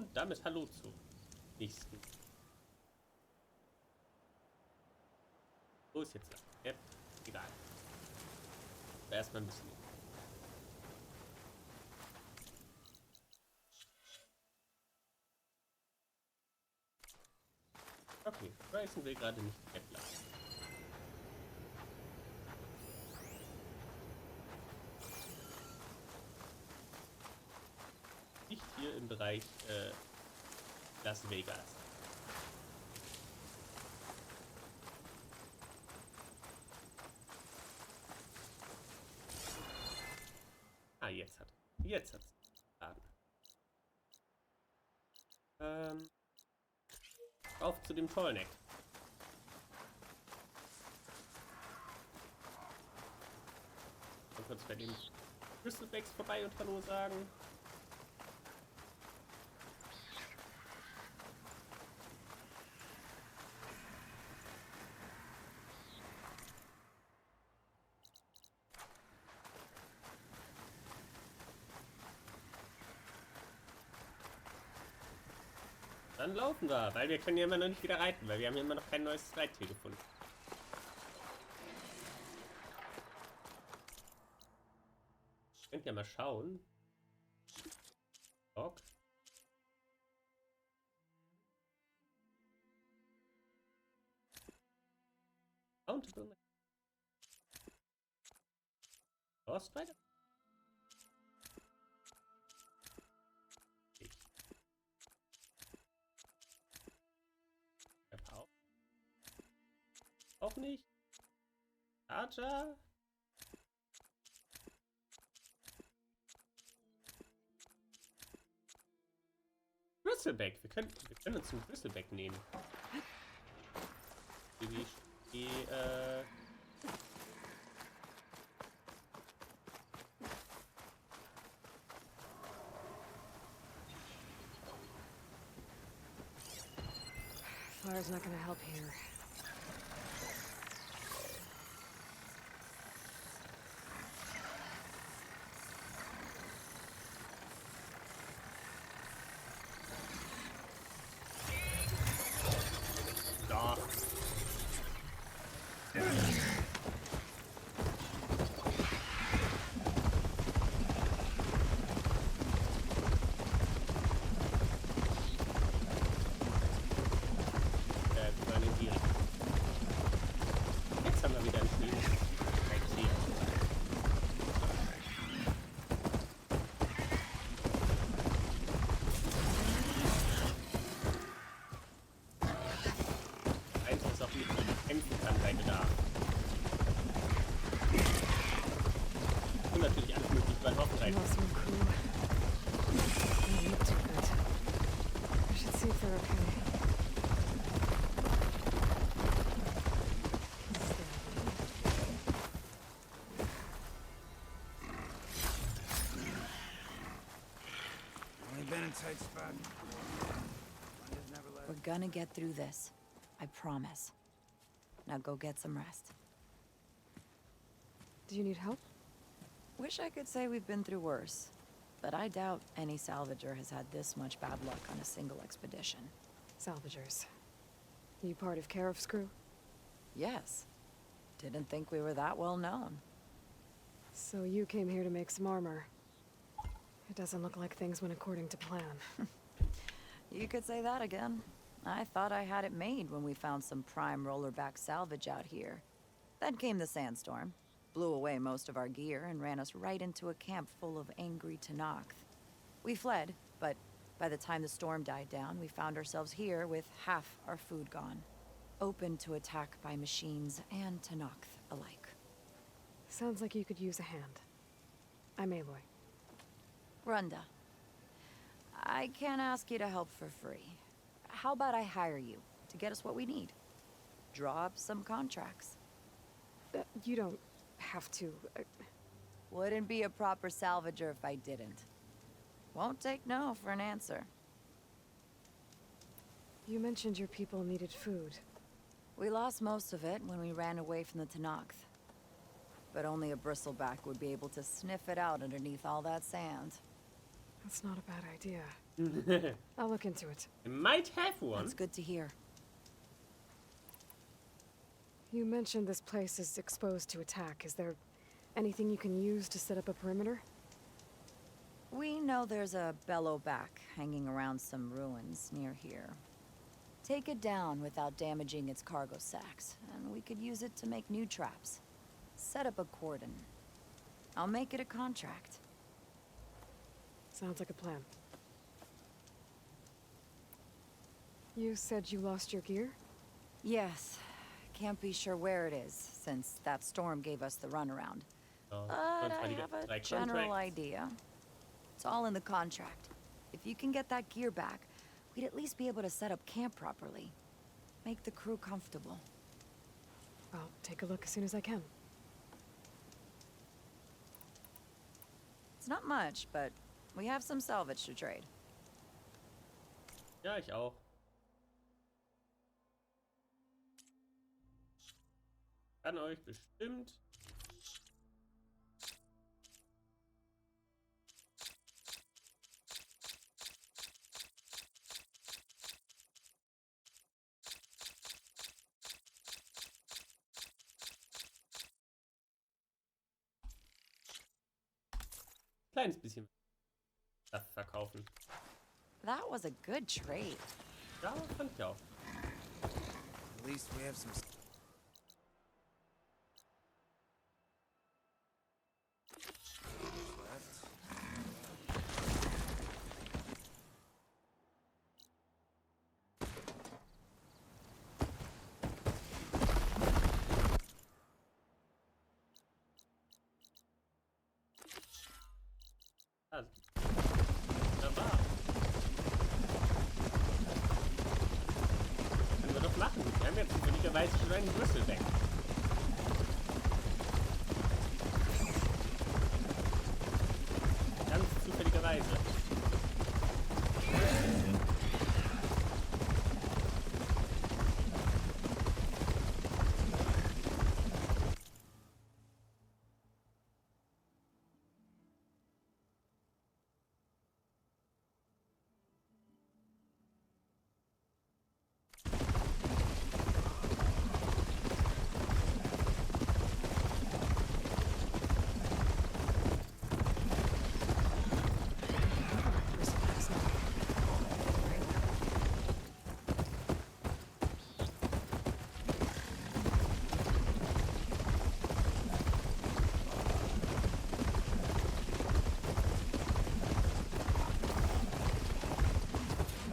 Und damit hallo zu nächsten. Wo ist jetzt lang? Yep, egal. Erstmal ein bisschen. Okay, Bryson will gerade nicht App lassen. Nicht hier im Bereich Las Vegas. Ah, jetzt hat's geladen. Auf zu dem Tollneck. Mal kurz bei den Bristlebags vorbei und Hallo sagen. Dann laufen wir, weil wir können ja immer noch nicht wieder reiten, weil wir haben ja immer noch kein neues Reittier gefunden. Könnt ihr mal schauen. Dog. Mountable. Frostbite? Auch nicht. Archer? Bristleback. Wir können uns einen Bristleback nehmen. Die Fire's not gonna help here. Da. Wir wollen in die Richtung. Jetzt haben wir wieder ein Spiel. Eins, das auch mit kämpfen kann bei Bedarf. Und natürlich alles mögliche bei Hochzeit. Awesome crew. They look too good. I should see if they're okay. Only been in tight spot. We're gonna get through this. I promise. Now go get some rest. Do you need help? Wish I could say we've been through worse, but I doubt any salvager has had this much bad luck on a single expedition. Salvagers. You part of Karif's crew? Yes. Didn't think we were that well known. So you came here to make some armor. It doesn't look like things went according to plan. You could say that again. I thought I had it made when we found some prime rollerback salvage out here. Then came the sandstorm, blew away most of our gear, and ran us right into a camp full of angry Tenakth. We fled, but by the time the storm died down, we found ourselves here with half our food gone. Open to attack by machines and Tenakth alike. Sounds like you could use a hand. I'm Aloy. Runda. I can't ask you to help for free. How about I hire you to get us what we need? Draw up some contracts. You don't have to. Wouldn't be a proper salvager if I didn't. Won't take no for an answer. You mentioned your people needed food. We lost most of it when we ran away from the Tenakth. But only a bristleback would be able to sniff it out underneath all that sand. That's not a bad idea. I'll look into it. I might have one. That's good to hear. You mentioned this place is exposed to attack. Is there anything you can use to set up a perimeter? We know there's a bellowback hanging around some ruins near here. Take it down without damaging its cargo sacks, and we could use it to make new traps. Set up a cordon. I'll make it a contract. Sounds like a plan. You said you lost your gear? Yes. Can't be sure where it is, since that storm gave us the runaround. So, But sonst I mal die have a drei general Contracts. idea. It's all in the contract. If you can get that gear back, we'd at least be able to set up camp properly. Make the crew comfortable. I'll take a look as soon as I can. It's not much, but we have some salvage to trade. Ja, ich auch. Kann euch bestimmt. Kleines bisschen Stuff verkaufen. That was a good trade. Ja, fand ich auch. At least we have some. Left. Ah, wunderbar. Können wir doch machen. Wir haben jetzt zufälligerweise schon einen Rüssel weg. Ganz zufälligerweise. Bristleback's not.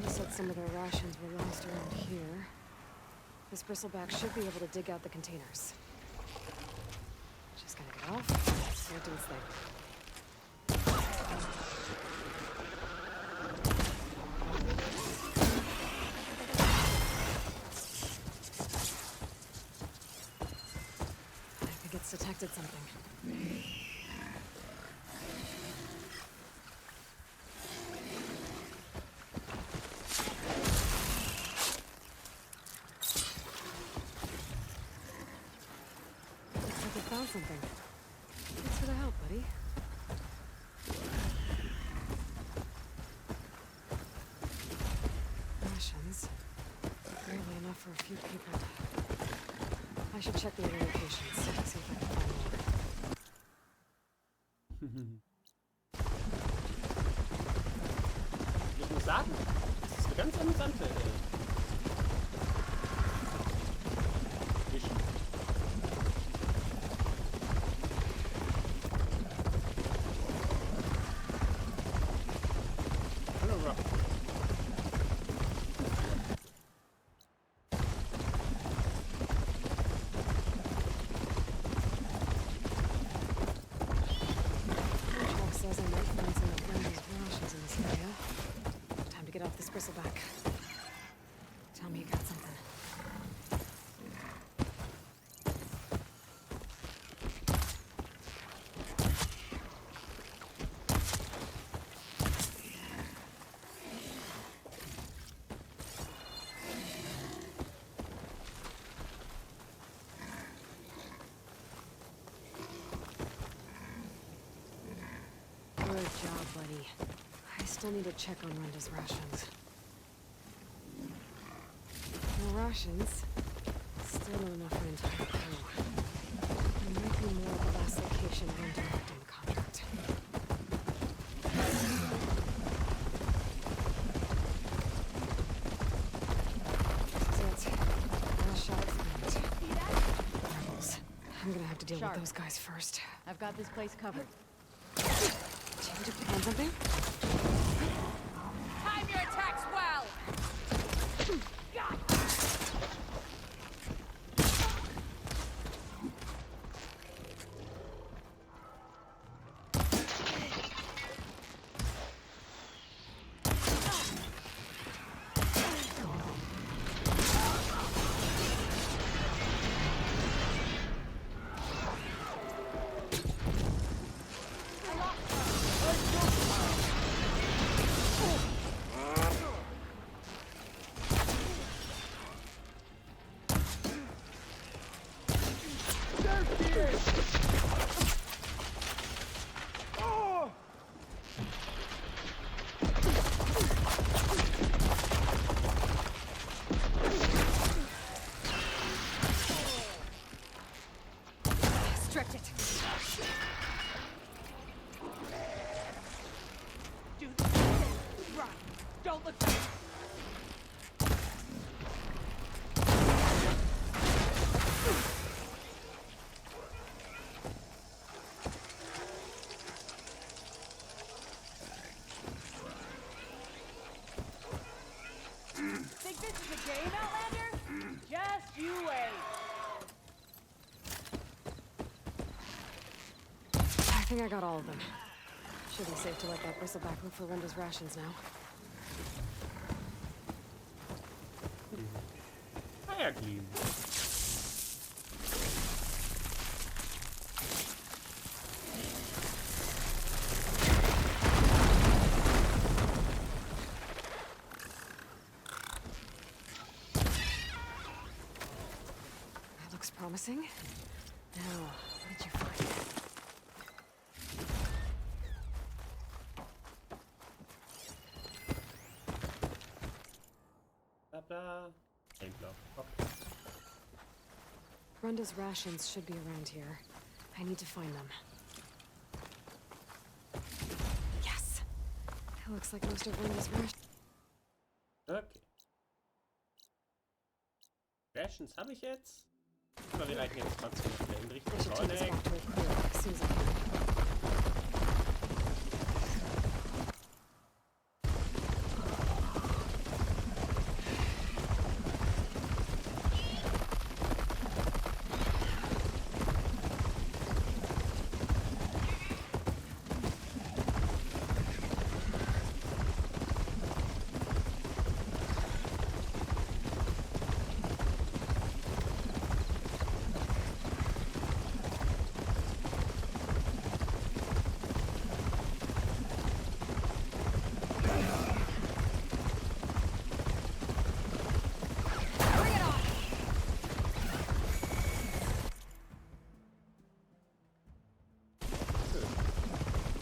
You said some of their rations were lost around here. This bristleback should be able to dig out the containers. Just gotta get off, start doing its thing. I think it's detected something. Looks like it found something. Thanks for the help, buddy. Rations. Barely enough for a few people. I should check the other locations, see if I can find more. Ich muss sagen, das ist eine ganz amüsante Mission. Hallo Rob. Jack says I might find some of Randy's rations in this area. Time to get off this bristleback. Tell me you got something. Good job, buddy. I still need to check on Renda's rations. No rations. Still not enough for an entire crew. There might be more at the last location Renda left in the contract. This is it. Last shot at Flint. Rebels. I'm gonna have to deal Sharp. with those guys first. I've got this place covered. Change of plan something? Time your attacks well! Strict it. Dude, run! Don't look back! Think this is a game, Outlander? Just you wait. I think I got all of them. Should be safe to let that bristleback look for Renda's rations now. Fire clean. That looks promising. Now, what did you find? Blah blah. Ain't blah. Okay. Renda's rations should be around here. I need to find them. Yes! It looks like most of Renda's rations. Okay. Rations habe ich jetzt. Aber wir reiten jetzt trotzdem noch in Richtung I should take this Connect. back to a clear as soon as I can.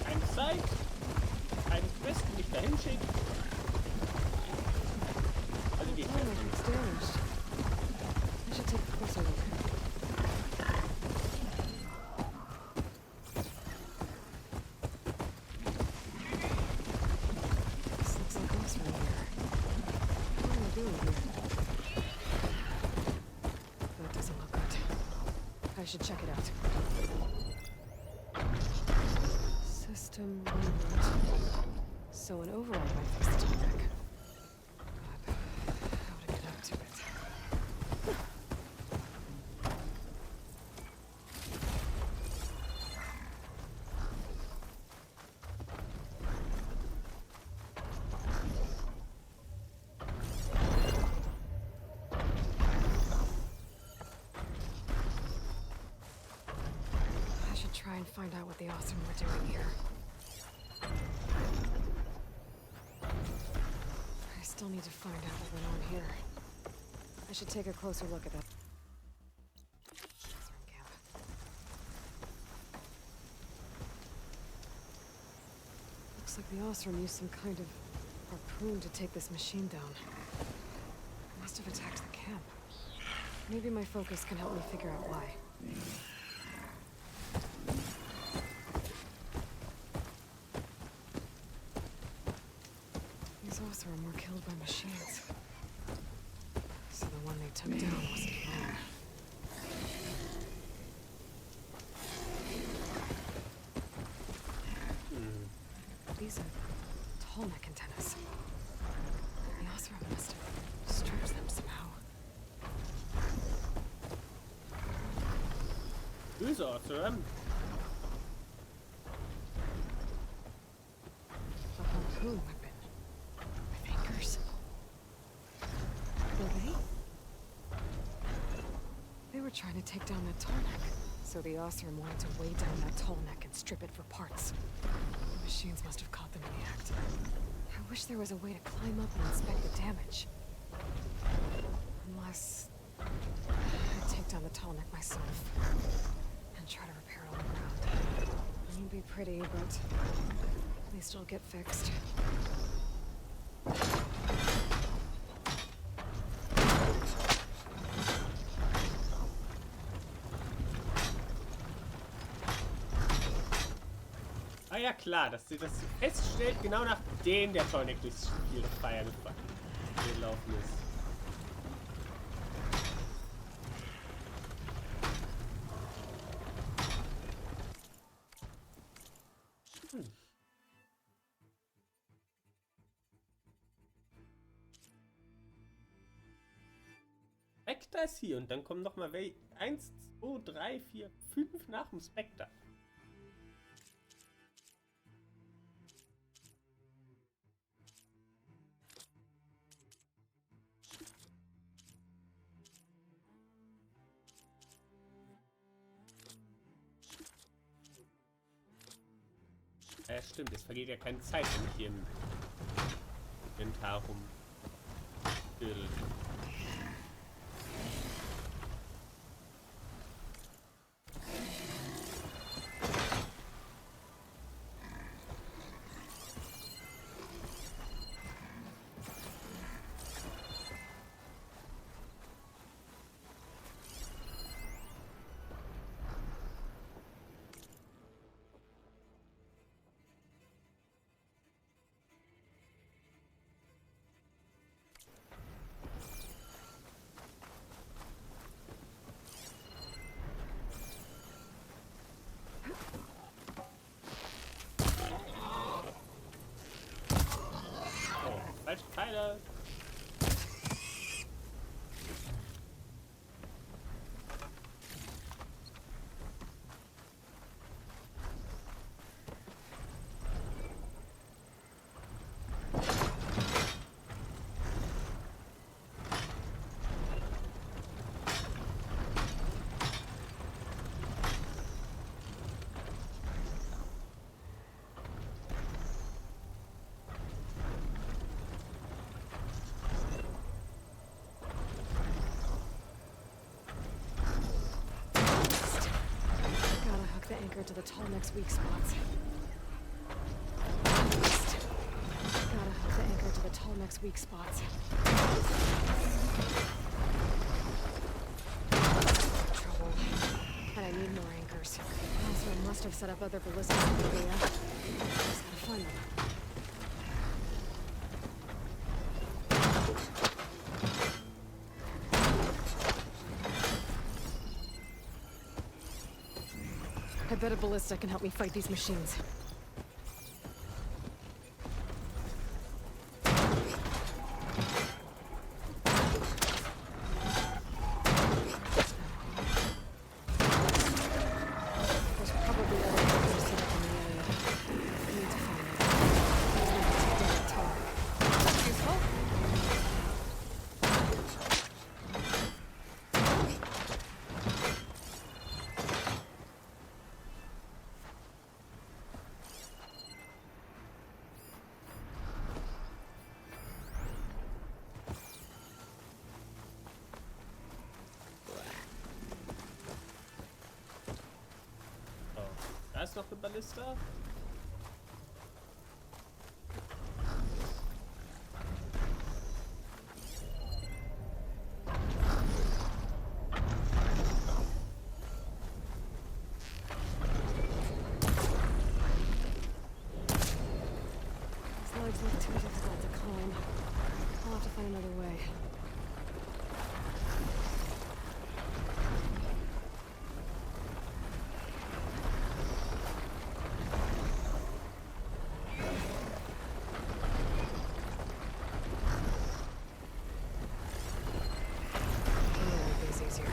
Ein Zeit, einen Quest mich dahin schickt. Also geht Oh, like it's damaged. I should take a closer look. This looks like us right here. What am I doing here? That doesn't look good. I should check it out. System remote. So an override might fix the topic. But how to get out to it? I should try and find out what the awesome were doing here. I still need to find out what went on here. I should take a closer look at that. Lutheran camp. Looks like The Osram used some kind of harpoon to take this machine down. It must have attacked the camp. Maybe my focus can help me figure out why. These Osram were killed by machines. So the one they took down wasn't alone. These are tall neck antennas. The Osram must have stripped them somehow. Who's Osram? A harpoon weapon. With anchors. Were they? They were trying to take down that tall neck. So the Osram wanted to weigh down that tall neck and strip it for parts. The machines must have caught them in the act. I wish there was a way to climb up and inspect the damage. Unless I take down the tall neck myself and try to repair it on the ground. It won't be pretty, but at least it'll get fixed. Ah ja klar, dass sie das feststellt, genau nachdem der Tonic durchs Spiel Feier gelaufen ist. Spectre ist hier und dann kommen nochmal 1, 2, 3, 4, 5 nach dem Spectre. Ja, stimmt, es vergeht ja keine Zeit, wenn ich hier im Inventar rumdödel. Falsche Pfeile. The anchor to the tall neck's weak spots. Gotta hook the anchor to the tall neck's weak spots. Trouble. And I need more anchors. Also, I must have set up other ballistas in the area. Just gotta find them. I bet a ballista can help me fight these machines. There's probably other weapons set up in the area. I need to find them. Maybe we can take down that tower. Useful? Da ist noch eine Ballista. difficult to climb. I'll have to find another way. These easier.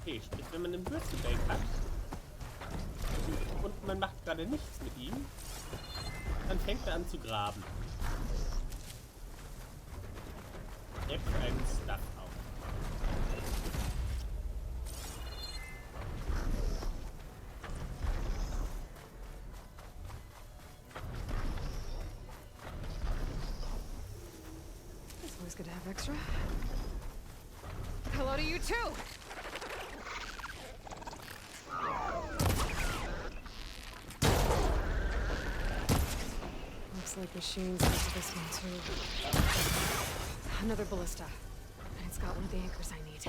Okay, sprich, wenn man einen Würzelbank hat und man macht gerade nichts mit ihm, dann fängt er an zu graben. Hebt einen Stuff auf. It's always good to have extra. Hello to you too! Looks like machines into this one too. Another ballista. And it's got one of the anchors I need.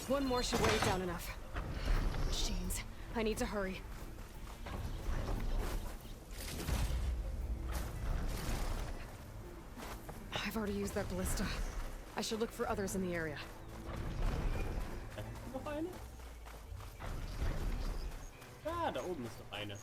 One more should weigh it down enough. Machines. I need to hurry. I've already used that ballista. I should look for others in the area. Noch eine? Ah, da oben ist noch eine.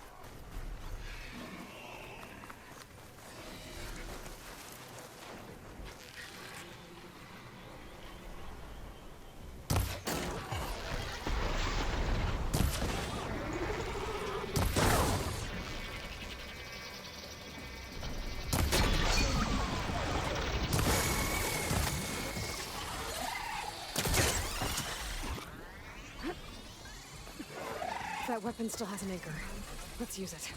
That weapon still has an anchor. Let's use it.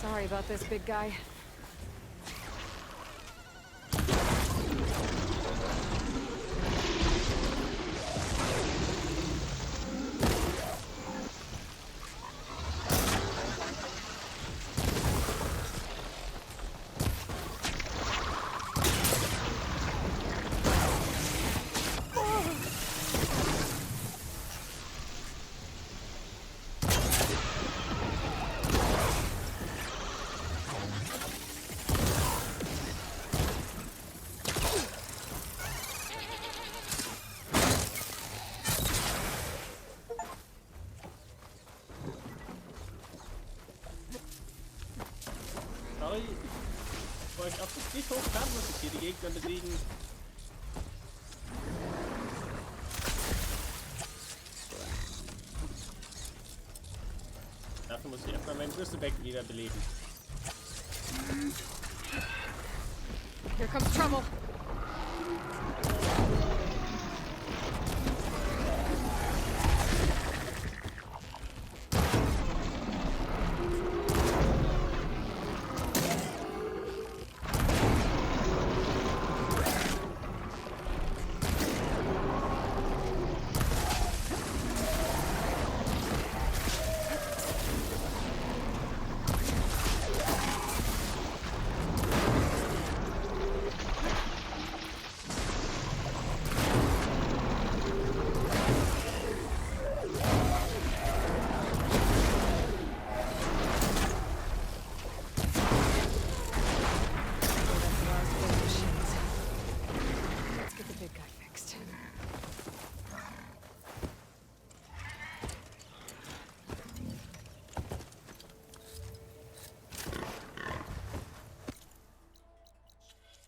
Sorry about this, big guy. Sorry, ich wollte auf das nicht hoch kann, muss ich hier die Gegner besiegen. Dafür muss ich erstmal meinen Bristleback wiederbeleben. Here comes trouble.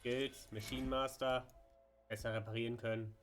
Skills, Machine Master, besser reparieren können.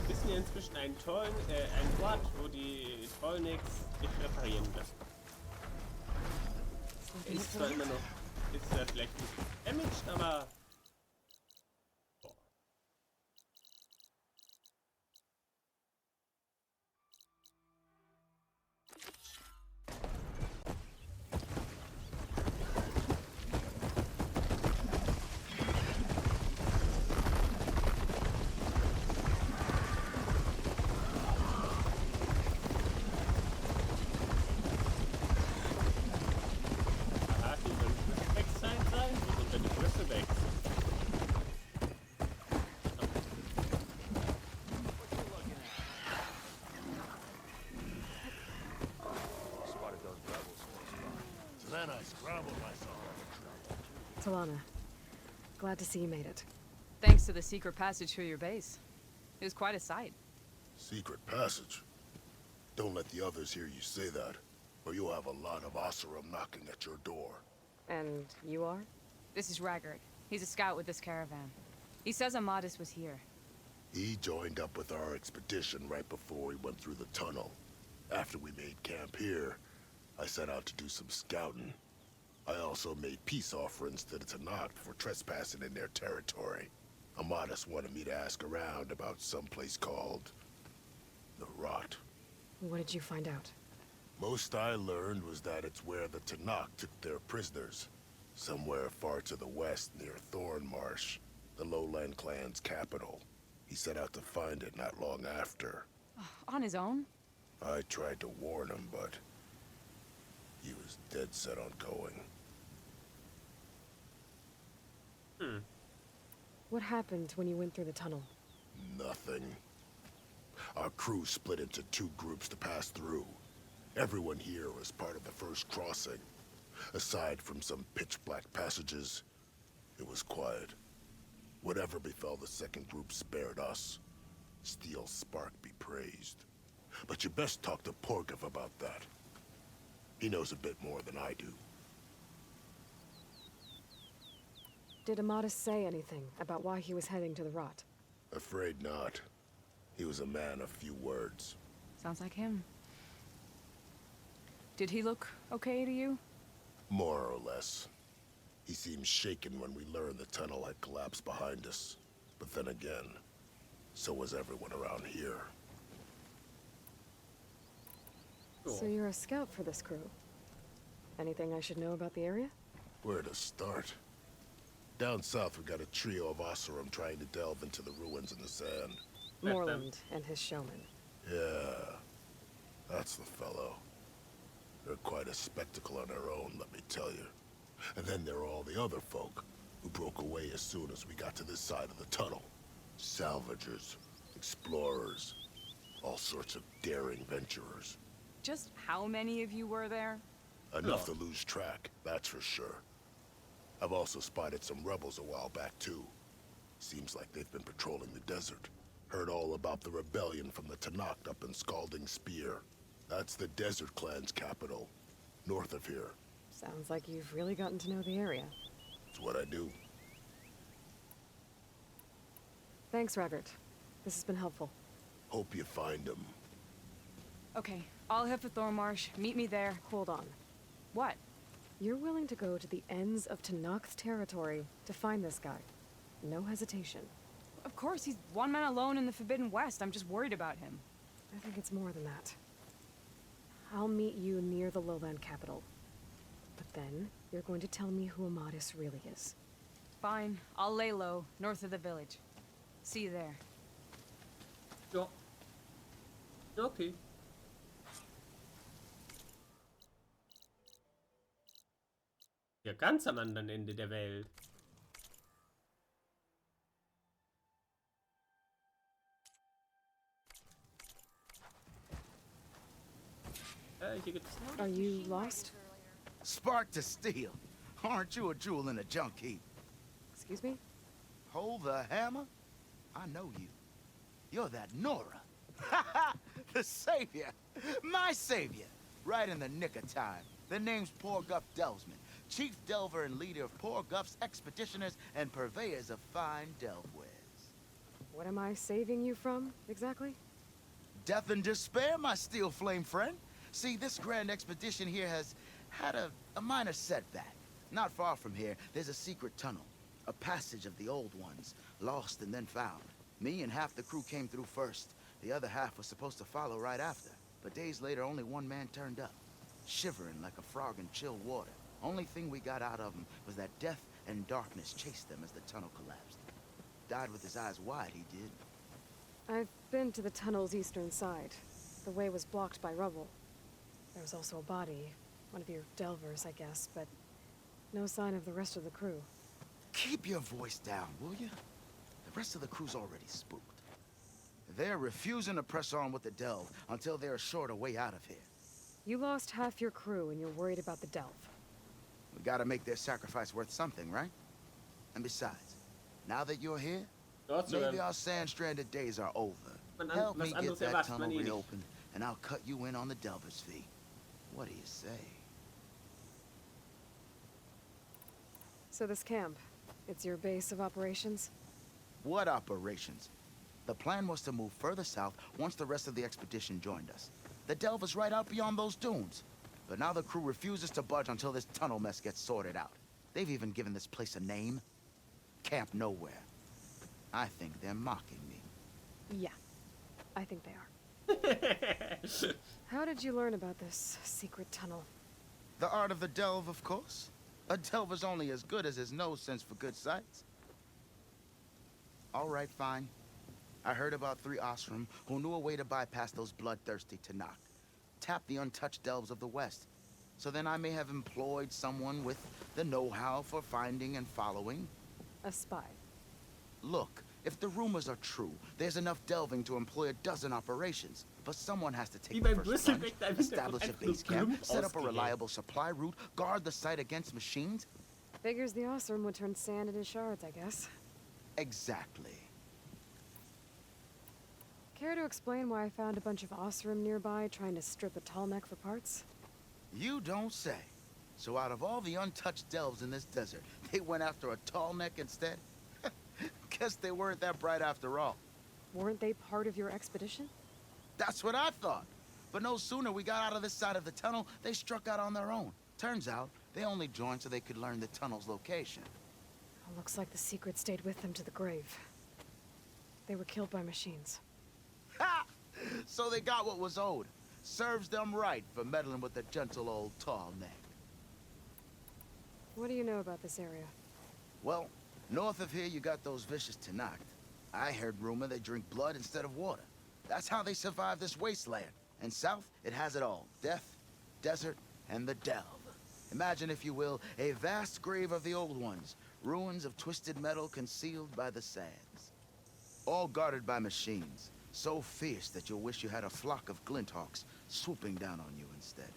Wissen wir inzwischen ein Ort, wo die Trollnicks sich reparieren lassen. Ist zwar immer noch, ist vielleicht nicht damaged, aber Then I scrambled myself. Talana, glad to see you made it. Thanks to the secret passage through your base. It was quite a sight. Secret passage? Don't let the others hear you say that, or you'll have a lot of Oseram knocking at your door. And you are? This is Raggart. He's a scout with this caravan. He says Amadis was here. He joined up with our expedition right before we went through the tunnel. After we made camp here, I set out to do some scouting. I also made peace offerings to the Tanakh for trespassing in their territory. Amadis wanted me to ask around about some place called the Rot. What did you find out? Most I learned was that it's where the Tanakh took their prisoners. Somewhere far to the west near Thornmarsh, the Lowland clan's capital. He set out to find it not long after. On his own? I tried to warn him, but he was dead set on going. What happened when you went through the tunnel? Nothing. Our crew split into two groups to pass through. Everyone here was part of the first crossing. Aside from some pitch-black passages, it was quiet. Whatever befell the second group spared us. Steel Spark be praised. But you best talk to Porgov about that. He knows a bit more than I do. Did Amadis say anything about why he was heading to the Rot? Afraid not. He was a man of few words. Sounds like him. Did he look okay to you? More or less. He seemed shaken when we learned the tunnel had collapsed behind us. But then again, so was everyone around here. So you're a scout for this crew. Anything I should know about the area? Where to start? Down south, we got a trio of Oseram trying to delve into the ruins in the sand. Morland and his showman. Yeah, that's the fellow. They're quite a spectacle on their own, let me tell you. And then there are all the other folk, who broke away as soon as we got to this side of the tunnel. Salvagers, explorers, all sorts of daring venturers. Just how many of you were there? Enough to lose track, that's for sure. I've also spotted some rebels a while back, too. Seems like they've been patrolling the desert. Heard all about the rebellion from the Tanakh up in Scalding Spear. That's the Desert Clan's capital, north of here. Sounds like you've really gotten to know the area. It's what I do. Thanks, Raggart. This has been helpful. Hope you find them. Okay, I'll head for Thornmarsh. Meet me there. Hold on. What? You're willing to go to the ends of Tenakth's territory to find this guy. No hesitation. Of course, he's one man alone in the Forbidden West. I'm just worried about him. I think it's more than that. I'll meet you near the lowland capital. But then, you're going to tell me who Amadis really is. Fine, I'll lay low, north of the village. See you there. Ja. Okay. Ja, ganz am anderen Ende der Welt. Hier gibt's... Are you lost? Spark to steel. Aren't you a jewel in a junk heap? Excuse me? Hold the hammer? I know you. You're that Nora. The savior. My savior. Right in the nick of time. The name's Poor Guff Delvesman, chief delver and leader of Poor Guff's expeditioners and purveyors of fine delve wares. What am I saving you from, exactly? Death and despair, my steel flame friend. See, this grand expedition here has had a minor setback. Not far from here, there's a secret tunnel. A passage of the old ones, lost and then found. Me and half the crew came through first. The other half was supposed to follow right after. But days later, only one man turned up, shivering like a frog in chilled water. Only thing we got out of him was that death and darkness chased them as the tunnel collapsed. Died with his eyes wide, he did. I've been to the tunnel's eastern side. The way was blocked by rubble. There was also a body, one of your delvers, I guess, but no sign of the rest of the crew. Keep your voice down, will you? The rest of the crew's already spooked. They're refusing to press on with the delve until they're assured a way out of here. You lost half your crew and you're worried about the delve. We gotta make their sacrifice worth something, right? And besides, now that you're here, maybe our sand-stranded days are over. Help me get that tunnel reopened, and I'll cut you in on the delver's fee. What do you say? So this camp, it's your base of operations? What operations? The plan was to move further south once the rest of the expedition joined us. The delve is right out beyond those dunes. But now the crew refuses to budge until this tunnel mess gets sorted out. They've even given this place a name. Camp Nowhere. I think they're mocking me. Yeah, I think they are. How did you learn about this secret tunnel? The art of the delve, of course. A delver's only as good as his nose sense for good sights. All right, fine. I heard about 3 Osram who knew a way to bypass those bloodthirsty Tenakth. Tap the untouched delves of the West. So then I may have employed someone with the know-how for finding and following. A spy. Look, if the rumors are true, there's enough delving to employ a dozen operations. But someone has to take the first plunge, establish a base camp, set up a reliable supply route, guard the site against machines. Figures the Osram would turn sand into shards, I guess. Exactly. Care to explain why I found a bunch of Osram nearby trying to strip a tall neck for parts? You don't say. So out of all the untouched delves in this desert, they went after a tall neck instead? Guess they weren't that bright after all. Weren't they part of your expedition? That's what I thought. But no sooner we got out of this side of the tunnel, they struck out on their own. Turns out, they only joined so they could learn the tunnel's location. Looks like the secret stayed with them to the grave. They were killed by machines. Ha! So they got what was owed. Serves them right for meddling with the gentle old tall neck. What do you know about this area? Well, north of here you got those vicious Tenakth. I heard rumor they drink blood instead of water. That's how they survive this wasteland. And south, it has it all. Death, desert, and the delve. Imagine, if you will, a vast grave of the old ones. Ruins of twisted metal concealed by the sands. All guarded by machines. So fierce that you'll wish you had a flock of glinthawks swooping down on you instead.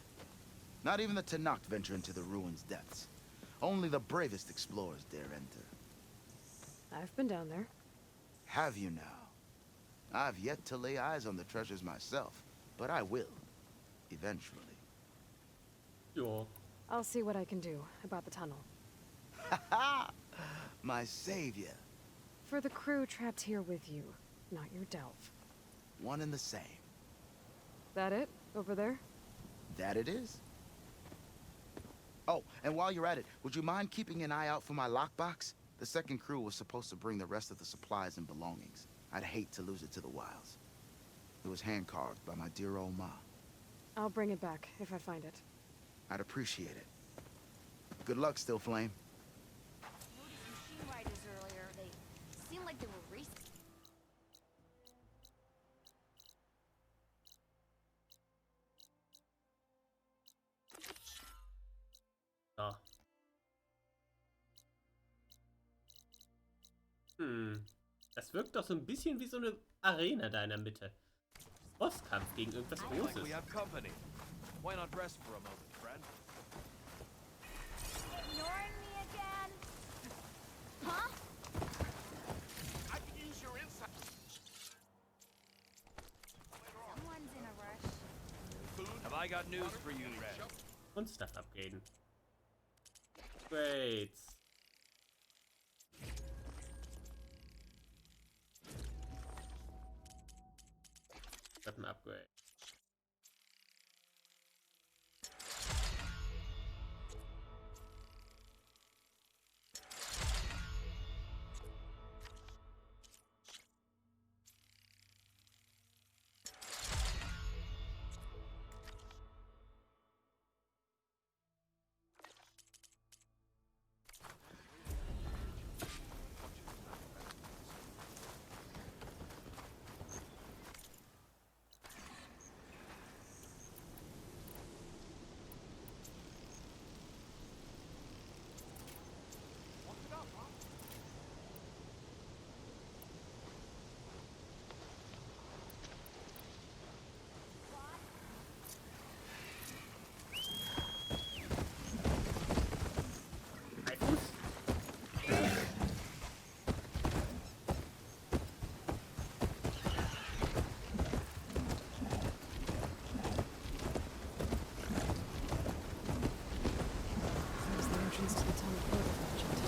Not even the Tenakth venture into the ruins' depths. Only the bravest explorers dare enter. I've been down there. Have you now? I've yet to lay eyes on the treasures myself, but I will. Eventually. Ja. I'll see what I can do about the tunnel. Ha ha! My savior. For the crew trapped here with you, not your delve. One and the same. That it? Over there? That it is. Oh, and while you're at it, would you mind keeping an eye out for my lockbox? The second crew was supposed to bring the rest of the supplies and belongings. I'd hate to lose it to the wilds. It was hand-carved by my dear old ma. I'll bring it back if I find it. I'd appreciate it. Good luck, Still Flame. Noticed machine riders earlier. They seemed like they were racing. So. Das wirkt doch so ein bisschen wie so eine Arena da in der Mitte. Bosskampf gegen irgendwas Großes. We have company. Why not rest for a moment, friend? Ignoring me again? Huh? I can use your insight. Someone's in a rush. Have I got news for you, Red? Und Stuff upgraden. Great. Weapon upgrade. There's the entrance to the tunnel portal legend.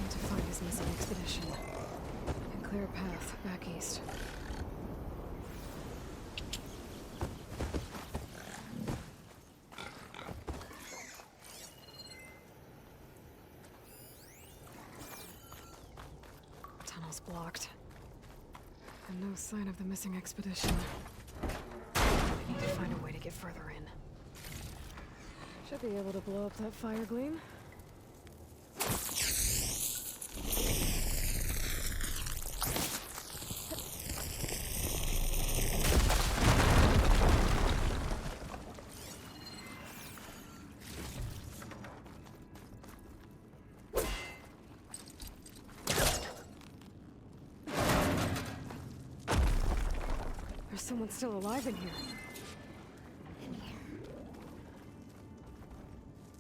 Need to find his missing expedition. And clear a path back east. Tunnel's blocked. And no sign of the missing expedition. I need to find a way to get further in. Should be able to blow up that fire gleam. There's someone still alive in here. In here.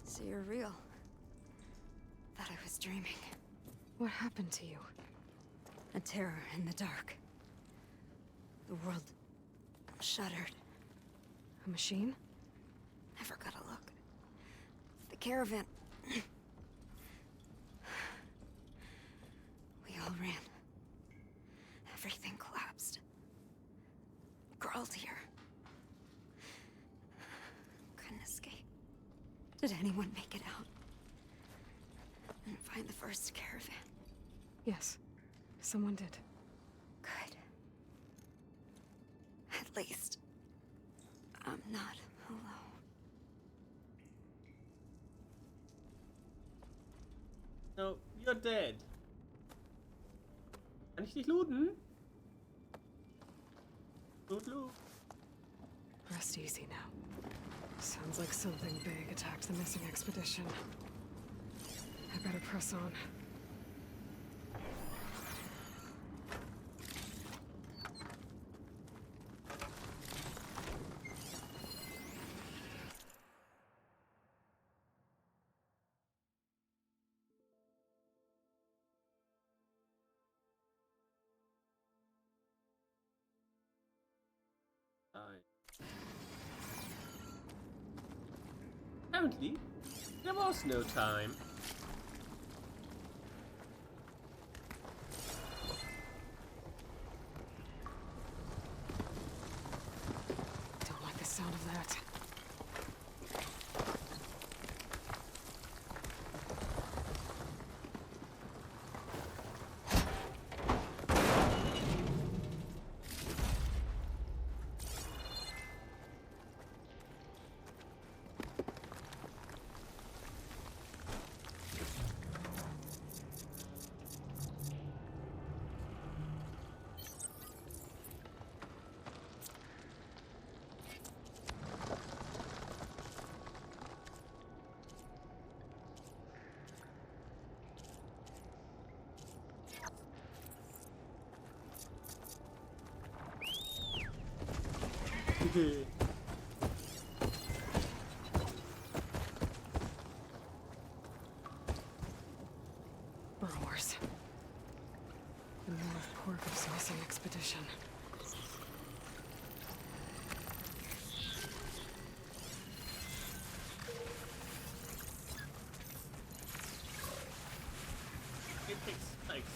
So you're real. Thought I was dreaming. What happened to you? A terror in the dark. The world shuddered. A machine? Never got a look. The caravan. We all ran. Everything collapsed. Crawled here. Couldn't escape. Did anyone make it out? And find the first caravan? Yes. Someone did. Good. At least, I'm not alone. No, you're dead. Kann ich dich looten? Loot. Rest easy now. Sounds like something big attacked the missing expedition. I better press on. Apparently, there was no time. Don't like the sound of that. Burrowers. The North Pork's missing expedition. It takes spikes.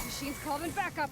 Machine's calling backup.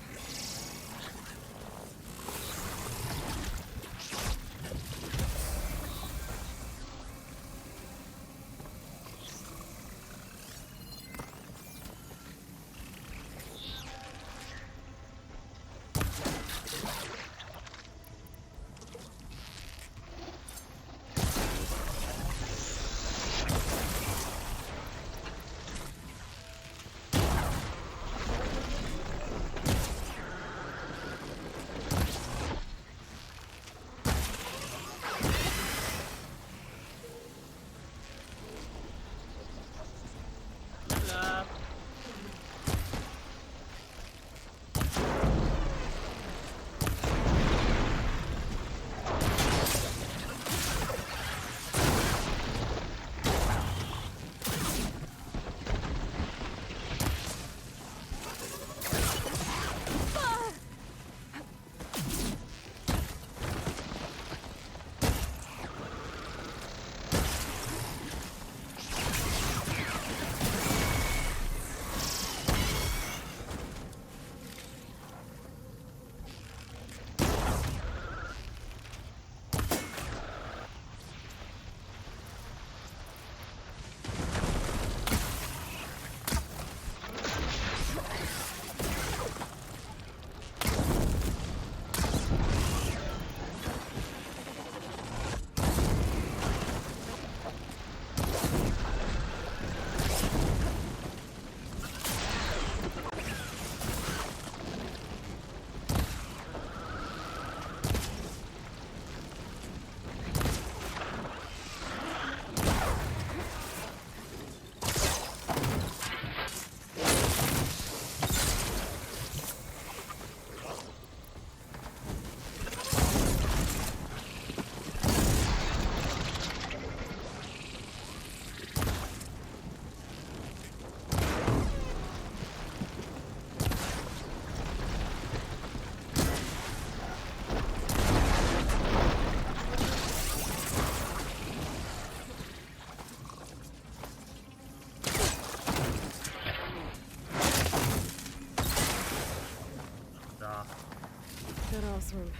That Othram.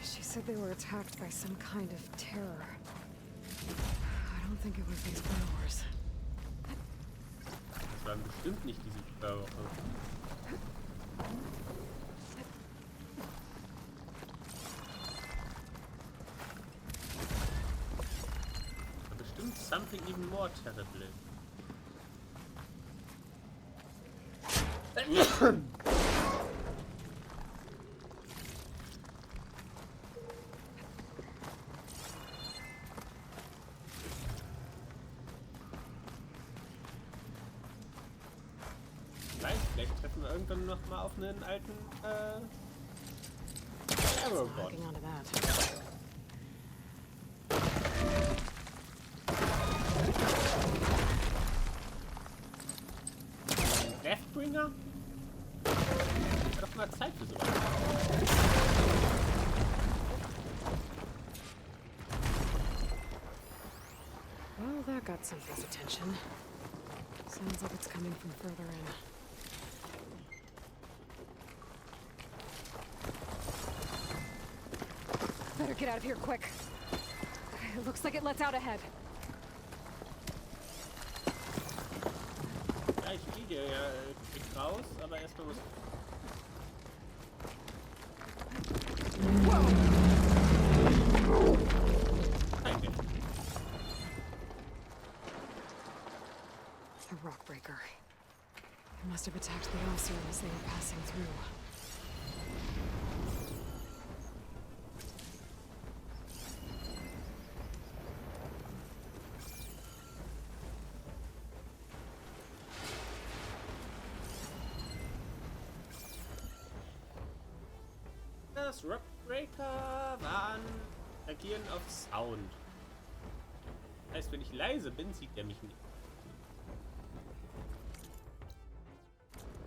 She said they were attacked by some kind of terror. I don't think it was these burrowers. Das waren bestimmt nicht diese Burrower. Bestimmt something even more terrible. Vielleicht treffen wir irgendwann noch mal auf einen alten Arrowbot. Hanging on to that. Deathbringer? War doch mal Zeit für sowas. Well, that got something's attention. Sounds like it's coming from further in. Better get out of here quick. It looks like it lets out ahead. Ja, ich fliege ja raus, aber erstmal muss... Danke. marker. They must have attacked the Ossir as they were passing through. Das Rockbreaker waren agieren auf Sound. Heißt, wenn ich leise bin, sieht er mich nicht.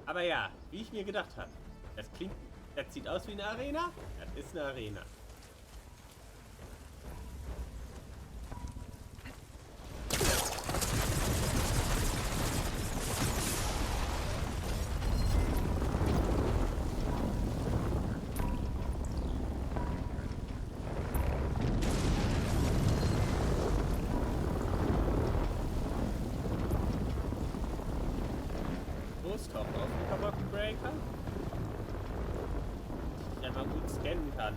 Aber ja, wie ich mir gedacht habe, das sieht aus wie eine Arena. Das ist eine Arena. Tauchen auf dem Rockbreaker, die ich einmal gut scannen kann.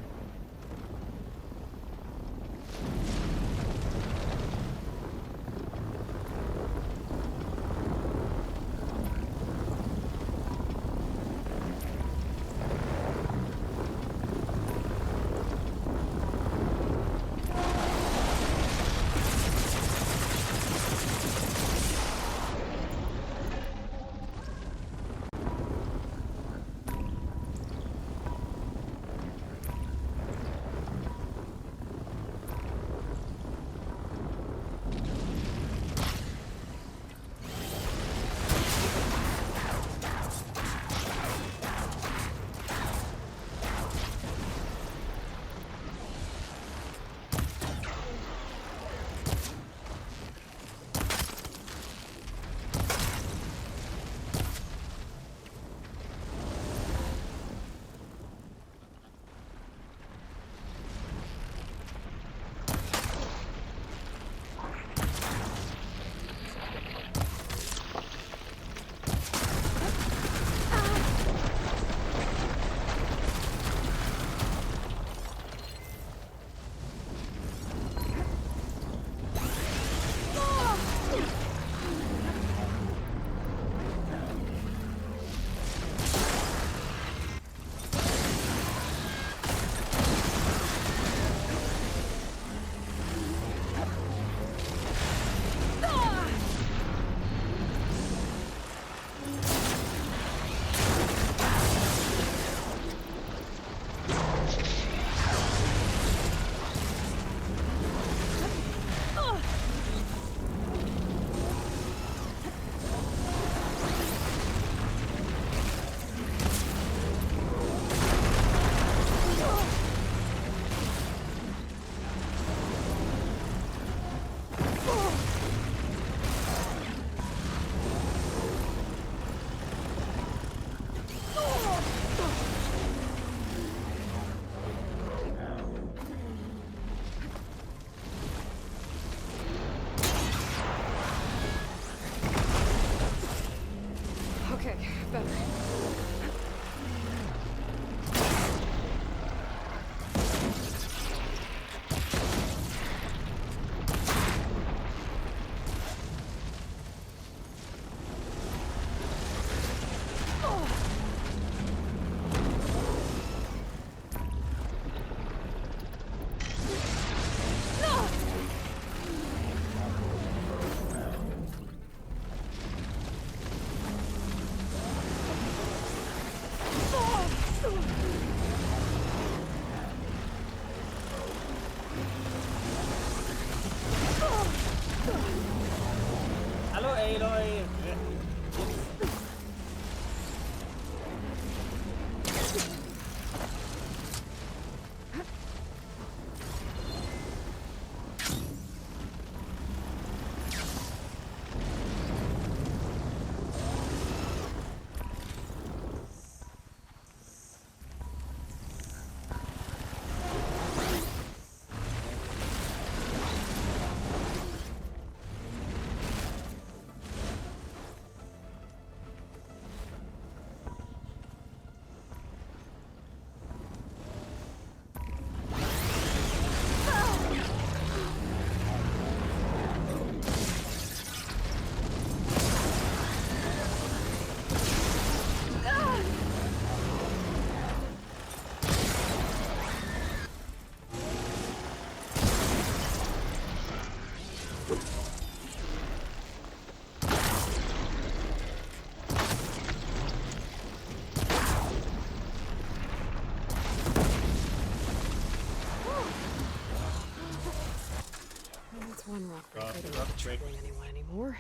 break. Bring anyone anymore.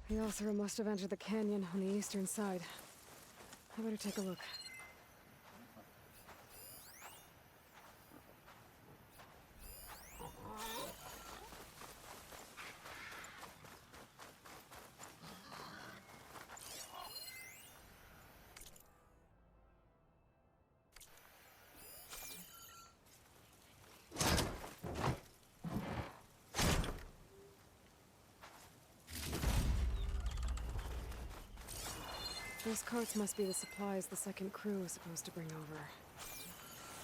The Oseram must have entered the canyon on the eastern side. I better take a look. Those carts must be the supplies the second crew was supposed to bring over.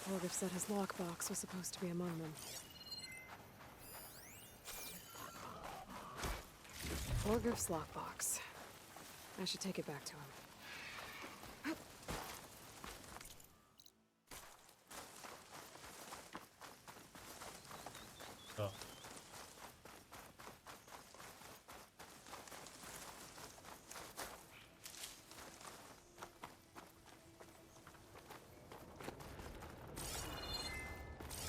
Torgif said his lockbox was supposed to be among them. Torgif's lockbox. I should take it back to him. So.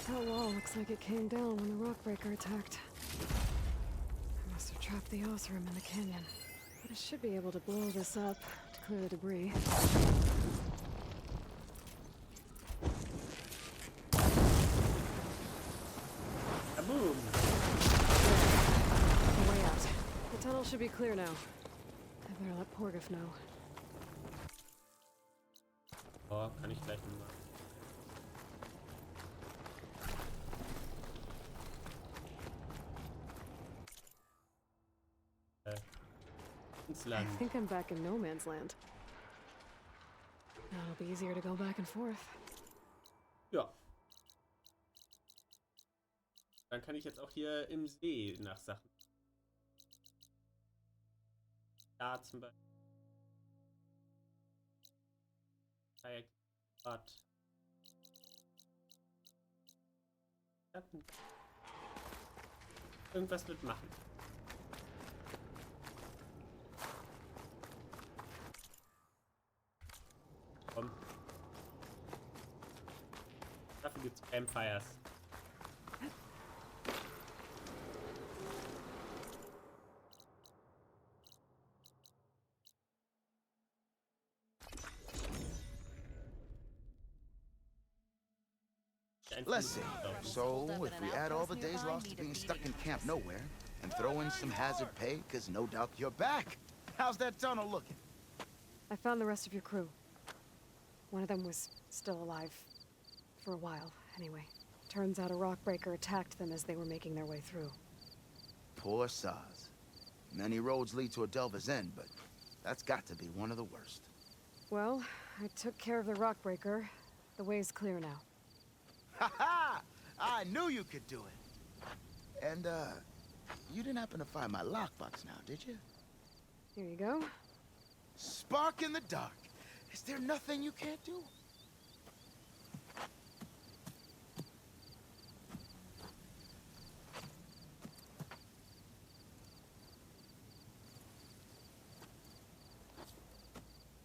That wall looks like it came down when the Rockbreaker attacked. I must have trapped the Oseram in the canyon. I should be able to blow this up to clear the debris. Kaboom! The way out. The tunnel should be clear now. I better let Porgif know. Oh, kann ich gleich mal. Ins I Land. think I'm back in no man's land. Now it'll be easier to go back and forth. Ja. Dann kann ich jetzt auch hier im See nach Sachen. Da zum Beispiel. Kajak. Irgendwas mitmachen. Komm. Dafür gibt's Campfires. Let's see. So, if we add all the days lost to being stuck in Camp Nowhere, and throw in some hazard pay, because no doubt you're back. How's that tunnel looking? I found the rest of your crew. One of them was still alive. For a while, anyway. Turns out a Rockbreaker attacked them as they were making their way through. Poor Saz. Many roads lead to a Delver's End, but that's got to be one of the worst. Well, I took care of the Rockbreaker. The way's clear now. Ha ha! I knew you could do it. And, you didn't happen to find my lockbox now, did you? Here you go. Spark in the dark. Is there nothing you can't do?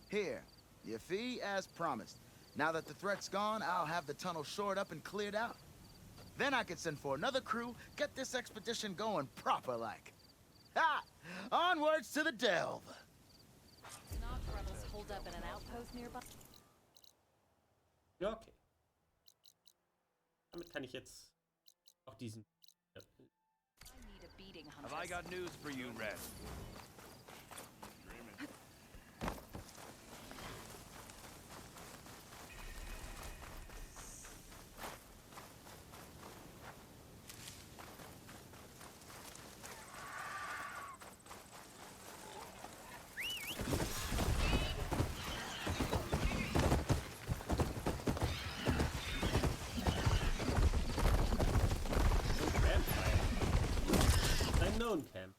Here, your fee as promised. Now that the threat's gone, I'll have the tunnel shored up and cleared out. Then I can send for another crew, get this expedition going proper-like. Ha! Onwards to the Delve! Not rebels holed up in an outpost nearby. Ja, okay. Damit kann ich jetzt auch diesen... I need a beating, Have I got news for you, Red? Ein Known Camp.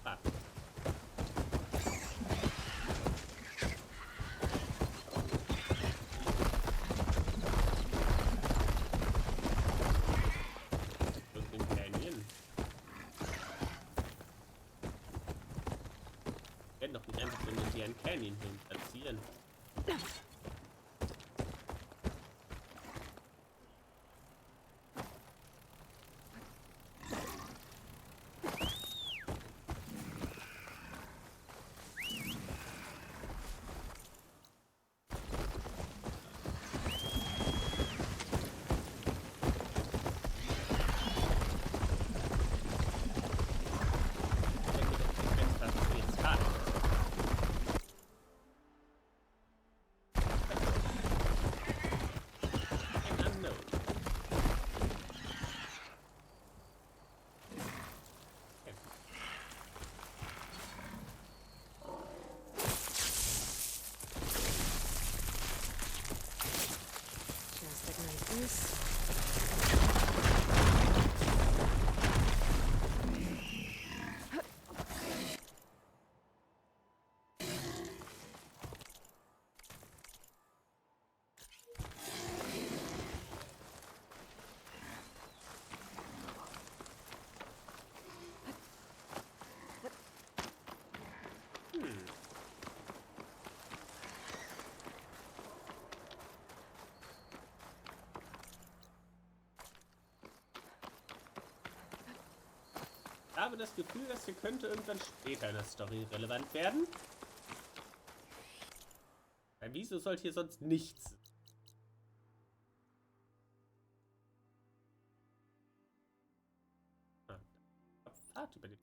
Ah. Und im Canyon. Wir werden doch nicht einfach so hier einen Canyon hin platzieren. habe das Gefühl, das hier könnte irgendwann später in der Story relevant werden. Weil wieso sollte hier sonst nichts? Fahrt über den.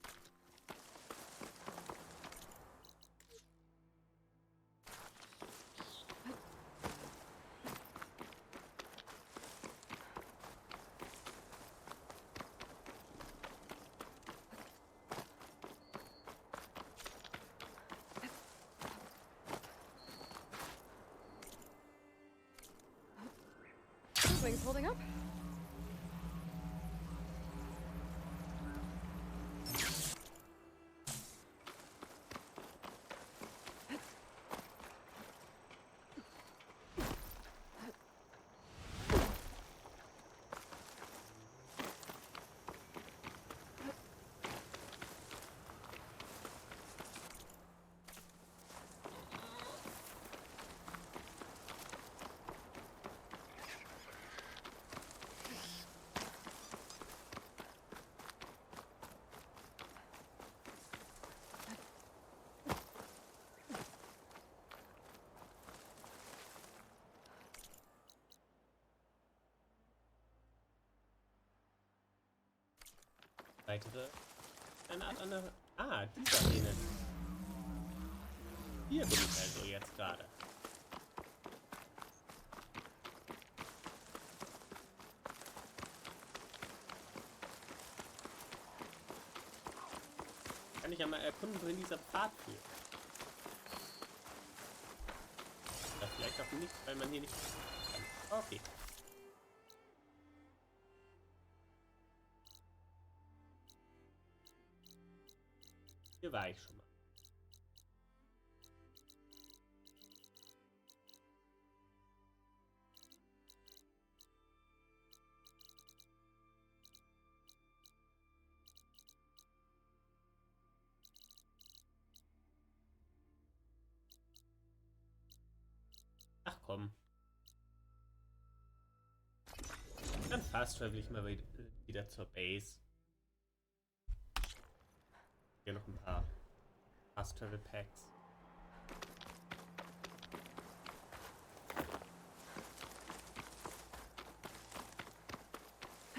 Things holding up? Weitere. Eine Art andere. Ah, dieser Szene. Hier bin ich also jetzt gerade. Kann ich ja mal erkunden, wohin dieser Pfad führt. Oder vielleicht auch nicht, weil man hier nicht kann. Okay. Hier war ich schon mal. Ach komm. Dann fast travel ich mal wieder zur Base. Hier noch ein paar Fast Travel Packs.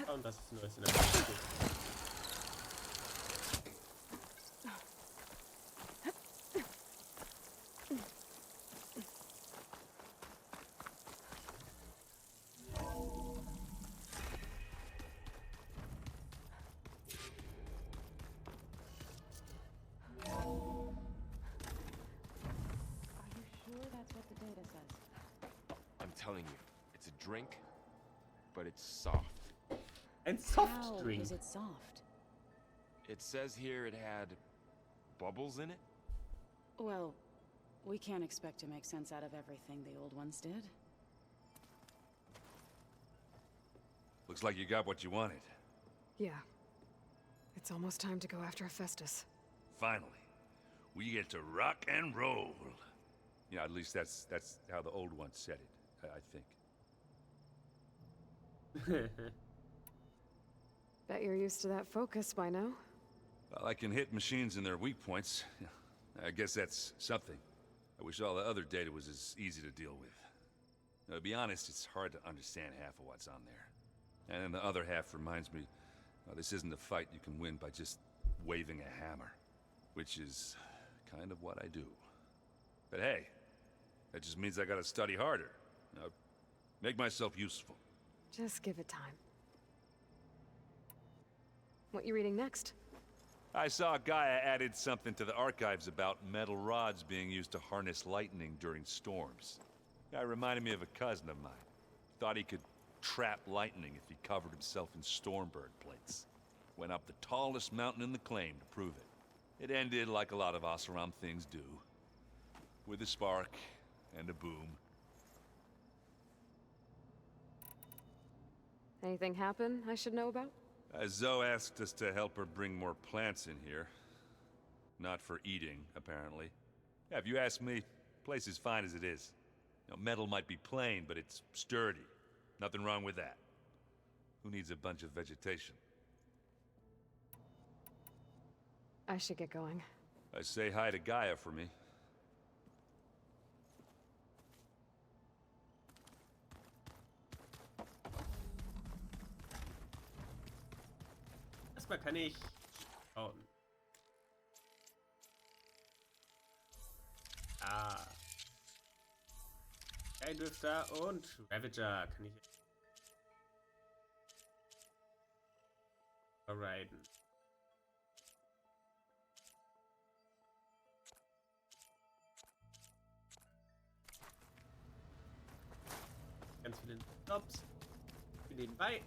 Und was ist Neues in der Geschichte? I'm telling you, it's a drink, but it's soft. Ein Soft How Drink. is it soft? It says here it had bubbles in it. Well, we can't expect to make sense out of everything the old ones did. Looks like you got what you wanted. Yeah. It's almost time to go after Hephaestus. Finally. We get to rock and roll. Yeah, at least that's how the old ones said it, I think. Bet you're used to that focus by now. Well, I can hit machines in their weak points. I guess that's something. I wish all the other data was as easy to deal with. Now, to be honest, it's hard to understand half of what's on there. And then the other half reminds me, this isn't a fight you can win by just waving a hammer. Which is kind of what I do. But hey, that just means I gotta study harder. Make myself useful. Just give it time. What you reading next? I saw Gaia added something to the archives about metal rods being used to harness lightning during storms. Guy reminded me of a cousin of mine. Thought he could trap lightning if he covered himself in Stormbird plates. Went up the tallest mountain in the claim to prove it. It ended like a lot of Oseram things do. With a spark and a boom. Anything happen I should know about? Zoe asked us to help her bring more plants in here. Not for eating, apparently. Yeah, if you ask me, the place is fine as it is. You know, metal might be plain, but it's sturdy. Nothing wrong with that. Who needs a bunch of vegetation? I should get going. Say hi to Gaia for me. Erstmal kann ich schauen. Ah. Geildüfter und Ravager kann ich riden. Ganz viele Jobs. Nebenbei.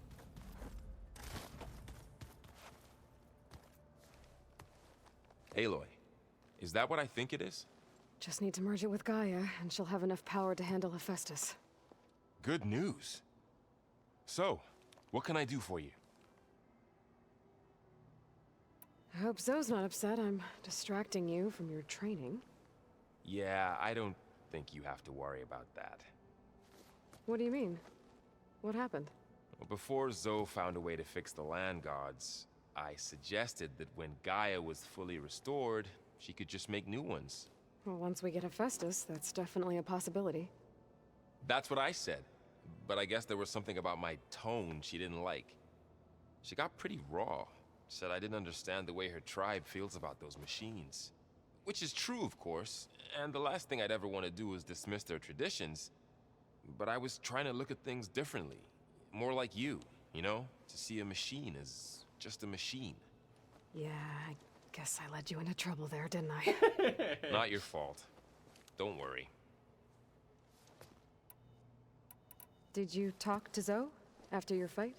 Aloy, is that what I think it is? Just need to merge it with Gaia, and she'll have enough power to handle Hephaestus. Good news. So, what can I do for you? I hope Zoe's not upset I'm distracting you from your training. Yeah, I don't think you have to worry about that. What do you mean? What happened? Well, before Zoe found a way to fix the land gods, I suggested that when Gaia was fully restored, she could just make new ones. Well, once we get Hephaestus, that's definitely a possibility. That's what I said, but I guess there was something about my tone she didn't like. She got pretty raw, said I didn't understand the way her tribe feels about those machines. Which is true, of course, and the last thing I'd ever want to do is dismiss their traditions. But I was trying to look at things differently. More like you know? To see a machine as just a machine. Yeah, I guess I led you into trouble there, didn't I? Not your fault. Don't worry. Did you talk to Zoe after your fight?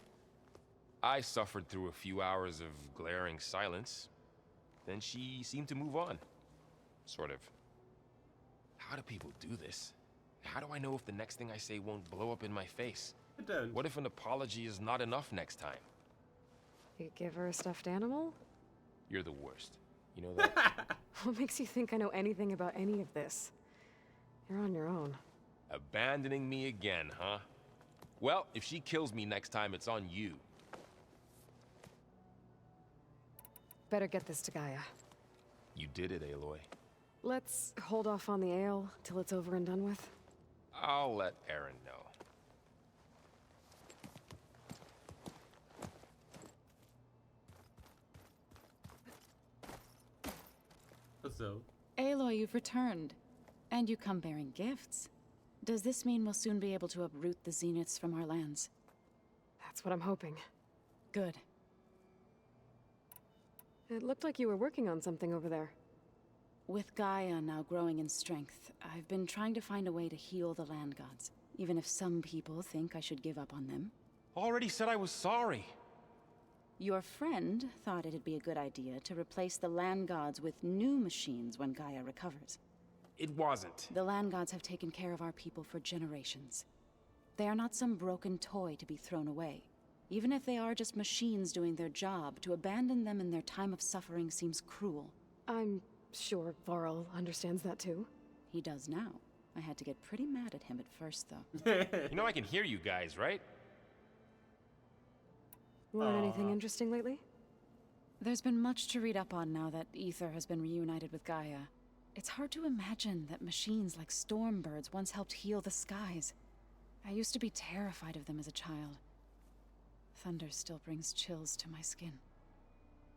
I suffered through a few hours of glaring silence. Then she seemed to move on. Sort of. How do people do this? How do I know if the next thing I say won't blow up in my face? I don't. What if an apology is not enough next time? You give her a stuffed animal? You're the worst. You know that? What makes you think I know anything about any of this? You're on your own. Abandoning me again, huh? Well, if she kills me next time, it's on you. Better get this to Gaia. You did it, Aloy. Let's hold off on the ale till it's over and done with. I'll let Aaron know. So. Aloy, you've returned. And you come bearing gifts. Does this mean we'll soon be able to uproot the Zeniths from our lands? That's what I'm hoping. Good. It looked like you were working on something over there. With Gaia now growing in strength, I've been trying to find a way to heal the land gods, even if some people think I should give up on them. Already said I was sorry. Your friend thought it'd be a good idea to replace the land gods with new machines when Gaia recovers. It wasn't. The land gods have taken care of our people for generations. They are not some broken toy to be thrown away. Even if they are just machines doing their job, to abandon them in their time of suffering seems cruel. I'm sure Varl understands that too. He does now. I had to get pretty mad at him at first, though. You know I can hear you guys, right? Learn anything interesting lately? There's been much to read up on now that Aether has been reunited with Gaia. It's hard to imagine that machines like Stormbirds once helped heal the skies. I used to be terrified of them as a child. Thunder still brings chills to my skin.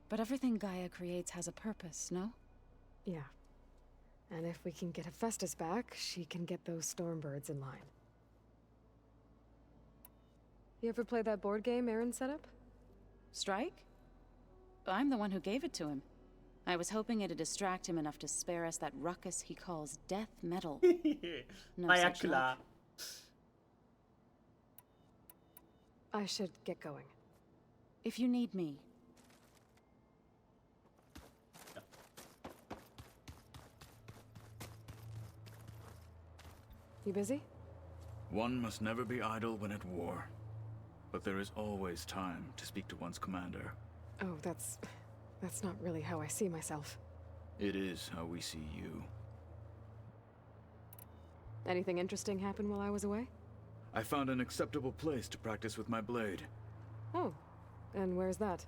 But everything Gaia creates has a purpose, no? Yeah. And if we can get Hephaestus back, she can get those Stormbirds in line. You ever play that board game Aaron set up? Strike? I'm the one who gave it to him. I was hoping it'd distract him enough to spare us that ruckus he calls death metal. No Ja, such klar. luck. I should get going. If you need me. You busy? One must never be idle when at war. But there is always time to speak to one's commander. Oh, that's not really how I see myself. It is how we see you. Anything interesting happen while I was away? I found an acceptable place to practice with my blade. Oh, and where's that?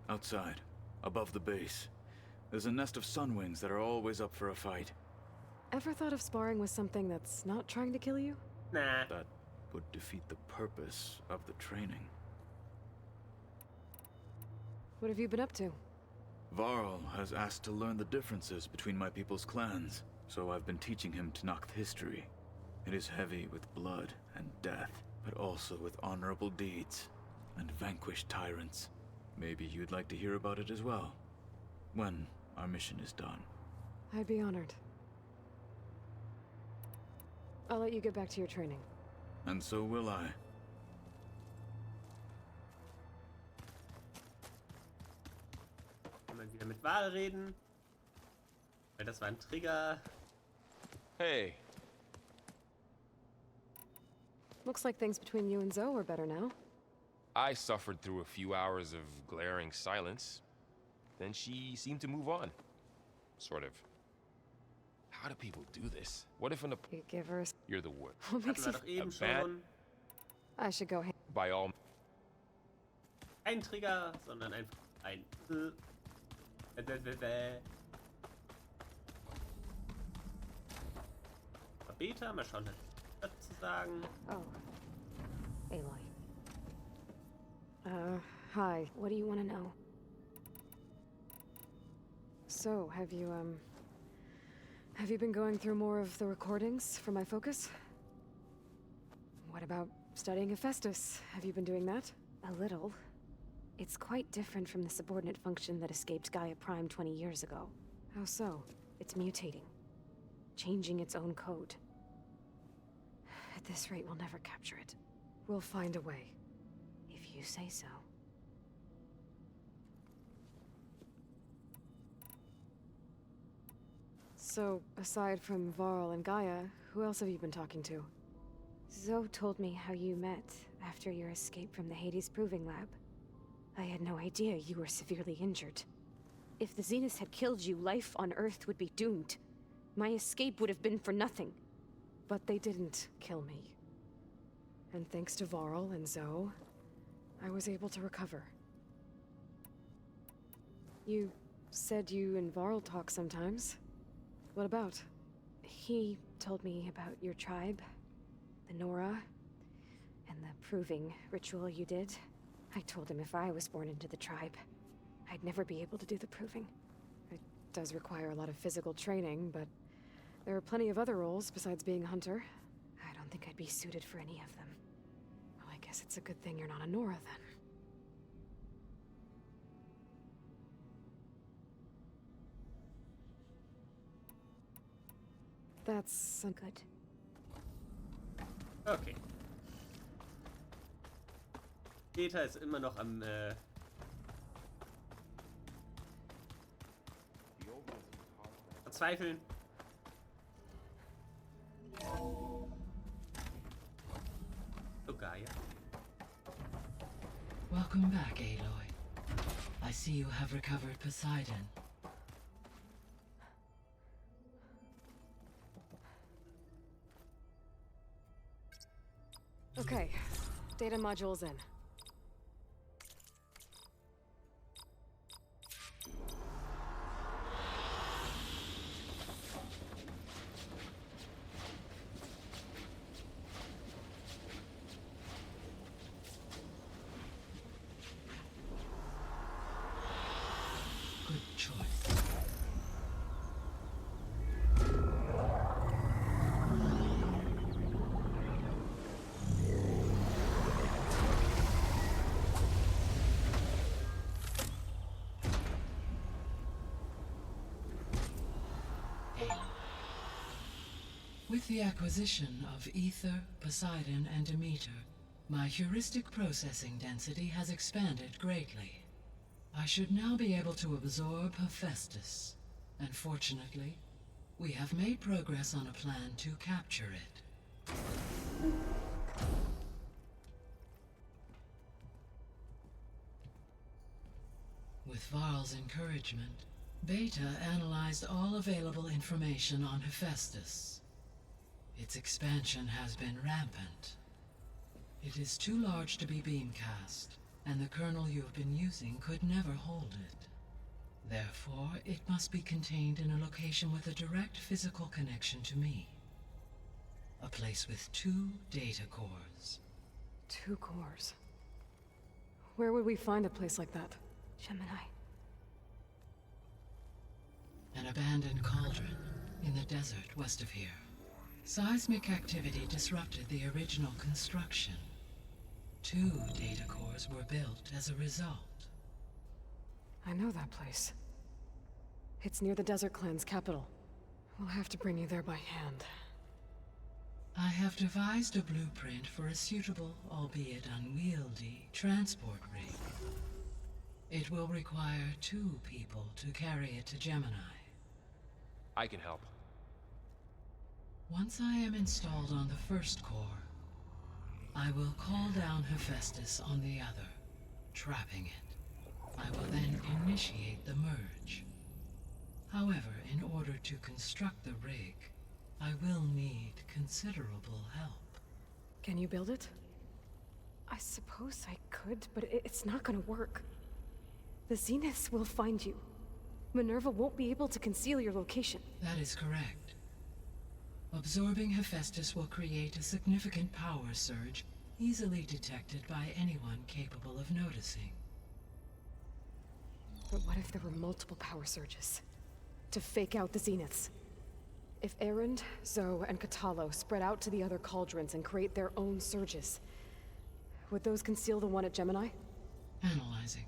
Outside, above the base. There's a nest of Sunwings that are always up for a fight. Ever thought of sparring with something that's not trying to kill you? Nah. That would defeat the purpose of the training. What have you been up to? Varl has asked to learn the differences between my people's clans, so I've been teaching him Tenakth history. It is heavy with blood and death, but also with honorable deeds and vanquished tyrants. Maybe you'd like to hear about it as well, when our mission is done. I'd be honored. I'll let you get back to your training. And so will I. Mal wieder mit Val reden. Weil das war ein Trigger. Hey. Looks like things between you and Zoe are better now. I suffered through a few hours of glaring silence. Then she seemed to move on. Sort of. How do people do this? What if in a... You give her a... You're the wood. What makes Hatten wir you... doch eben schon. I should go... By all... Kein Trigger, sondern einfach ein... Beta, mal schauen, was zu sagen. Oh. Aloy. Hi. What do you want to know? So, have you been going through more of the recordings for my focus? What about studying Hephaestus? Have you been doing that? A little. It's quite different from the subordinate function that escaped Gaia Prime 20 years ago. How so? It's mutating. Changing its own code. At this rate, we'll never capture it. We'll find a way. If you say so. So, aside from Varl and Gaia, who else have you been talking to? Zoe told me how you met after your escape from the Hades Proving Lab. I had no idea you were severely injured. If the Zeniths had killed you, life on Earth would be doomed. My escape would have been for nothing. But they didn't kill me. And thanks to Varl and Zoe, I was able to recover. You said you and Varl talk sometimes. What about? He told me about your tribe, the Nora, and the proving ritual you did. I told him if I was born into the tribe, I'd never be able to do the proving. It does require a lot of physical training, but there are plenty of other roles besides being a hunter. I don't think I'd be suited for any of them. Well, I guess it's a good thing you're not a Nora, then. That's good. Okay. Beta ist immer noch am Verzweifeln. Oh, Gaia. Welcome back, Aloy. I see you have recovered Poseidon. Okay, data module's in. Good choice. With the acquisition of Ether, Poseidon, and Demeter, my heuristic processing density has expanded greatly. I should now be able to absorb Hephaestus, and fortunately, we have made progress on a plan to capture it. With Varl's encouragement, Beta analyzed all available information on Hephaestus. Its expansion has been rampant. It is too large to be beamcast, and the kernel you have been using could never hold it. Therefore, it must be contained in a location with a direct physical connection to me. A place with 2 data cores. 2 cores. Where would we find a place like that? Gemini. An abandoned cauldron in the desert west of here. Seismic activity disrupted the original construction. 2 data cores were built as a result. I know that place. It's near the Desert Clan's capital. We'll have to bring you there by hand. I have devised a blueprint for a suitable, albeit unwieldy, transport rig. It will require 2 people to carry it to Gemini. I can help. Once I am installed on the first core, I will call down Hephaestus on the other, trapping it. I will then initiate the merge. However, in order to construct the rig, I will need considerable help. Can you build it? I suppose I could, but it's not gonna work. The Zeniths will find you. Minerva won't be able to conceal your location. That is correct. Absorbing Hephaestus will create a significant power surge, easily detected by anyone capable of noticing. But what if there were multiple power surges? To fake out the Zeniths? If Erend, Zoe, and Katalo spread out to the other cauldrons and create their own surges, would those conceal the one at Gemini? Analyzing.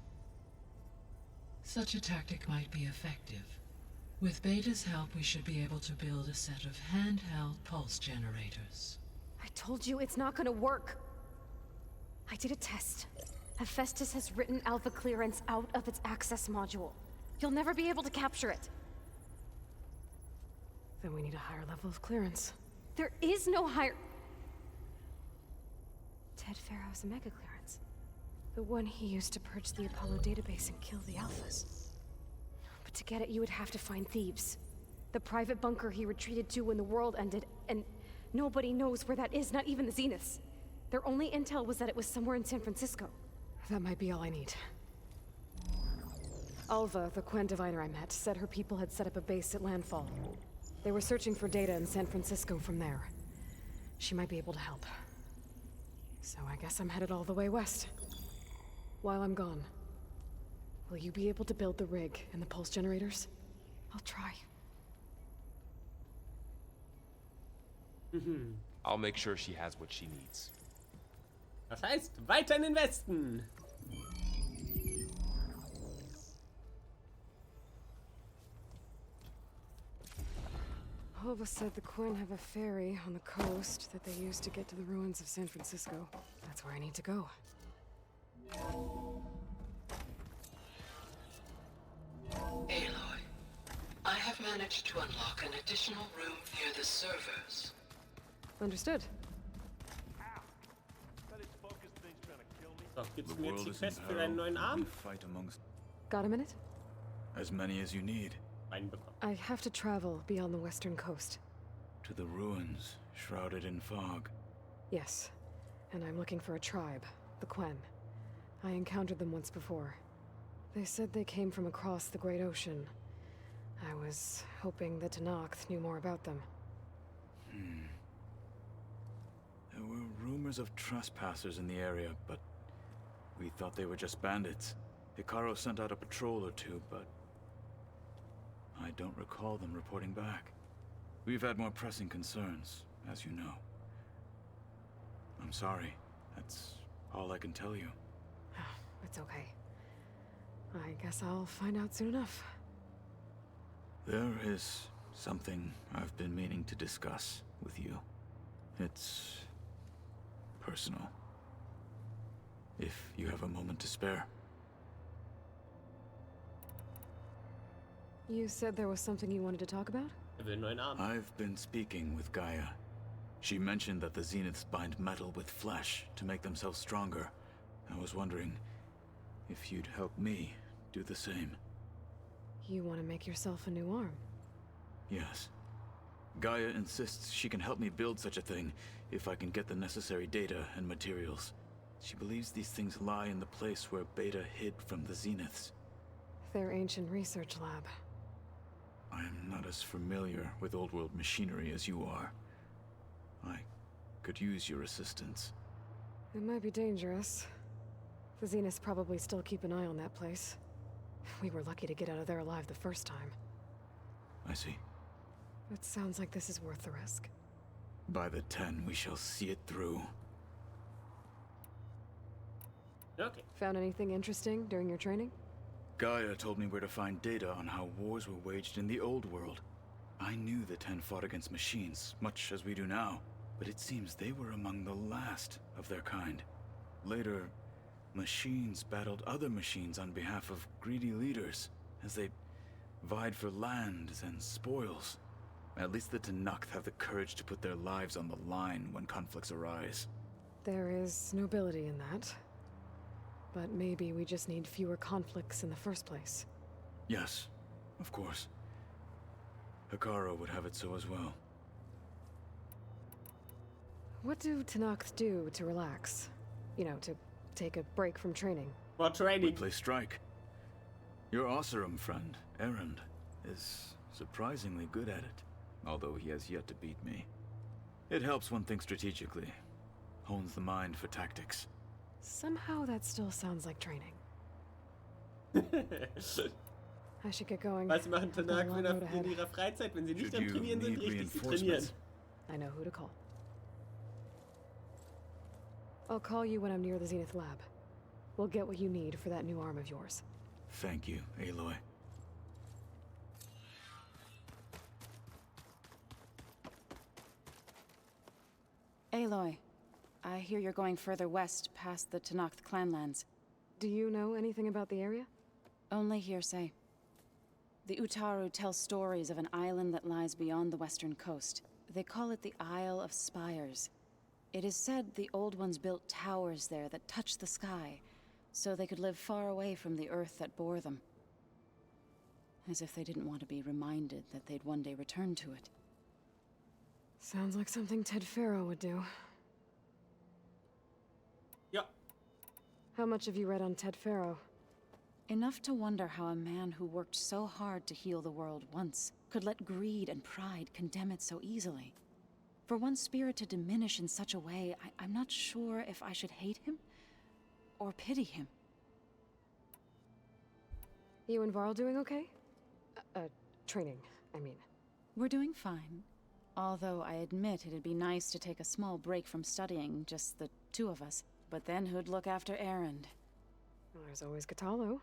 Such a tactic might be effective. With Beta's help, we should be able to build a set of handheld pulse generators. I told you it's not gonna work. I did a test. Hephaestus has written Alpha clearance out of its access module. You'll never be able to capture it. Then we need a higher level of clearance. There is no higher... Ted Pharaoh's Omega clearance. The one he used to purge the Apollo database and kill the Alphas. But to get it, you would have to find Thebes. The private bunker he retreated to when the world ended, and nobody knows where that is, not even the Zeniths. Their only intel was that it was somewhere in San Francisco. That might be all I need. Alva, the Quen diviner I met, said her people had set up a base at Landfall. They were searching for data in San Francisco from there. She might be able to help. So I guess I'm headed all the way west. While I'm gone, will you be able to build the rig and the pulse generators? I'll try. I'll make sure she has what she needs. Das heißt, weiter in den Westen. Alva said the Quen have a ferry on the coast that they use to get to the ruins of San Francisco. That's where I need to go. Aloy, I have managed to unlock an additional room near the servers. Understood. So, gibt's The mir jetzt world die is in Quest für peril. einen neuen We Arm? fight amongst Got a minute? as many as you need. Einen bekommen. I have to travel beyond the western coast. To the ruins, shrouded in fog. Yes, and I'm looking for a tribe, the Quen. I encountered them once before. They said they came from across the Great Ocean. I was hoping that Tenakth knew more about them. There were rumors of trespassers in the area, but we thought they were just bandits. Hikaru sent out a patrol or two, but I don't recall them reporting back. We've had more pressing concerns, as you know. I'm sorry. That's all I can tell you. It's okay. I guess I'll find out soon enough. There is something I've been meaning to discuss with you. It's personal. If you have a moment to spare. You said there was something you wanted to talk about? Er will einen neuen Arm. I've been speaking with Gaia. She mentioned that the Zeniths bind metal with flesh to make themselves stronger. I was wondering if you'd help me do the same. You want to make yourself a new arm? Yes. Gaia insists she can help me build such a thing if I can get the necessary data and materials. She believes these things lie in the place where Beta hid from the Zeniths. their ancient research lab. I am not as familiar with old world machinery as you are. I could use your assistance. It might be dangerous. The Zeniths probably still keep an eye on that place. We were lucky to get out of there alive the first time. I see. It sounds like this is worth the risk. By the 10, we shall see it through. Okay. Found anything interesting during your training? Gaia told me where to find data on how wars were waged in the old world. I knew the 10 fought against machines, much as we do now, but it seems they were among the last of their kind. Later, machines battled other machines on behalf of greedy leaders, as they vied for lands and spoils. At least the Tenakth have the courage to put their lives on the line when conflicts arise. There is nobility in that. But maybe we just need fewer conflicts in the first place. Yes, of course. Hekarro would have it so as well. What do Tenakth do to relax? You know, to take a break from training? Well, training. We play strike. Your Oseram friend, Erend, is surprisingly good at it, although he has yet to beat me. It helps one think strategically, hones the mind for tactics. Somehow that still sounds like training. I should get going. Was machen I've got a long road in ahead. ihrer Freizeit, wenn sie nicht Should am you Trainieren sind? need Richtig, sie trainieren. I know who to call. I'll call you when I'm near the Zenith lab. We'll get what you need for that new arm of yours. Thank you, Aloy. Aloy, I hear you're going further west past the Tenakth clanlands. Do you know anything about the area? Only hearsay. The Utaru tell stories of an island that lies beyond the western coast. They call it the Isle of Spires. It is said the Old Ones built towers there that touch the sky, so they could live far away from the earth that bore them. As if they didn't want to be reminded that they'd one day return to it. Sounds like something Ted Faro would do. Ja. How much have you read on Ted Faro? Enough to wonder how a man who worked so hard to heal the world once could let greed and pride condemn it so easily. For one spirit to diminish in such a way, I'm not sure if I should hate him or pity him. You and Varl doing okay? Training, I mean. We're doing fine. Although I admit it'd be nice to take a small break from studying, just the two of us. But then who'd look after Erend? Well, there's always Katalo.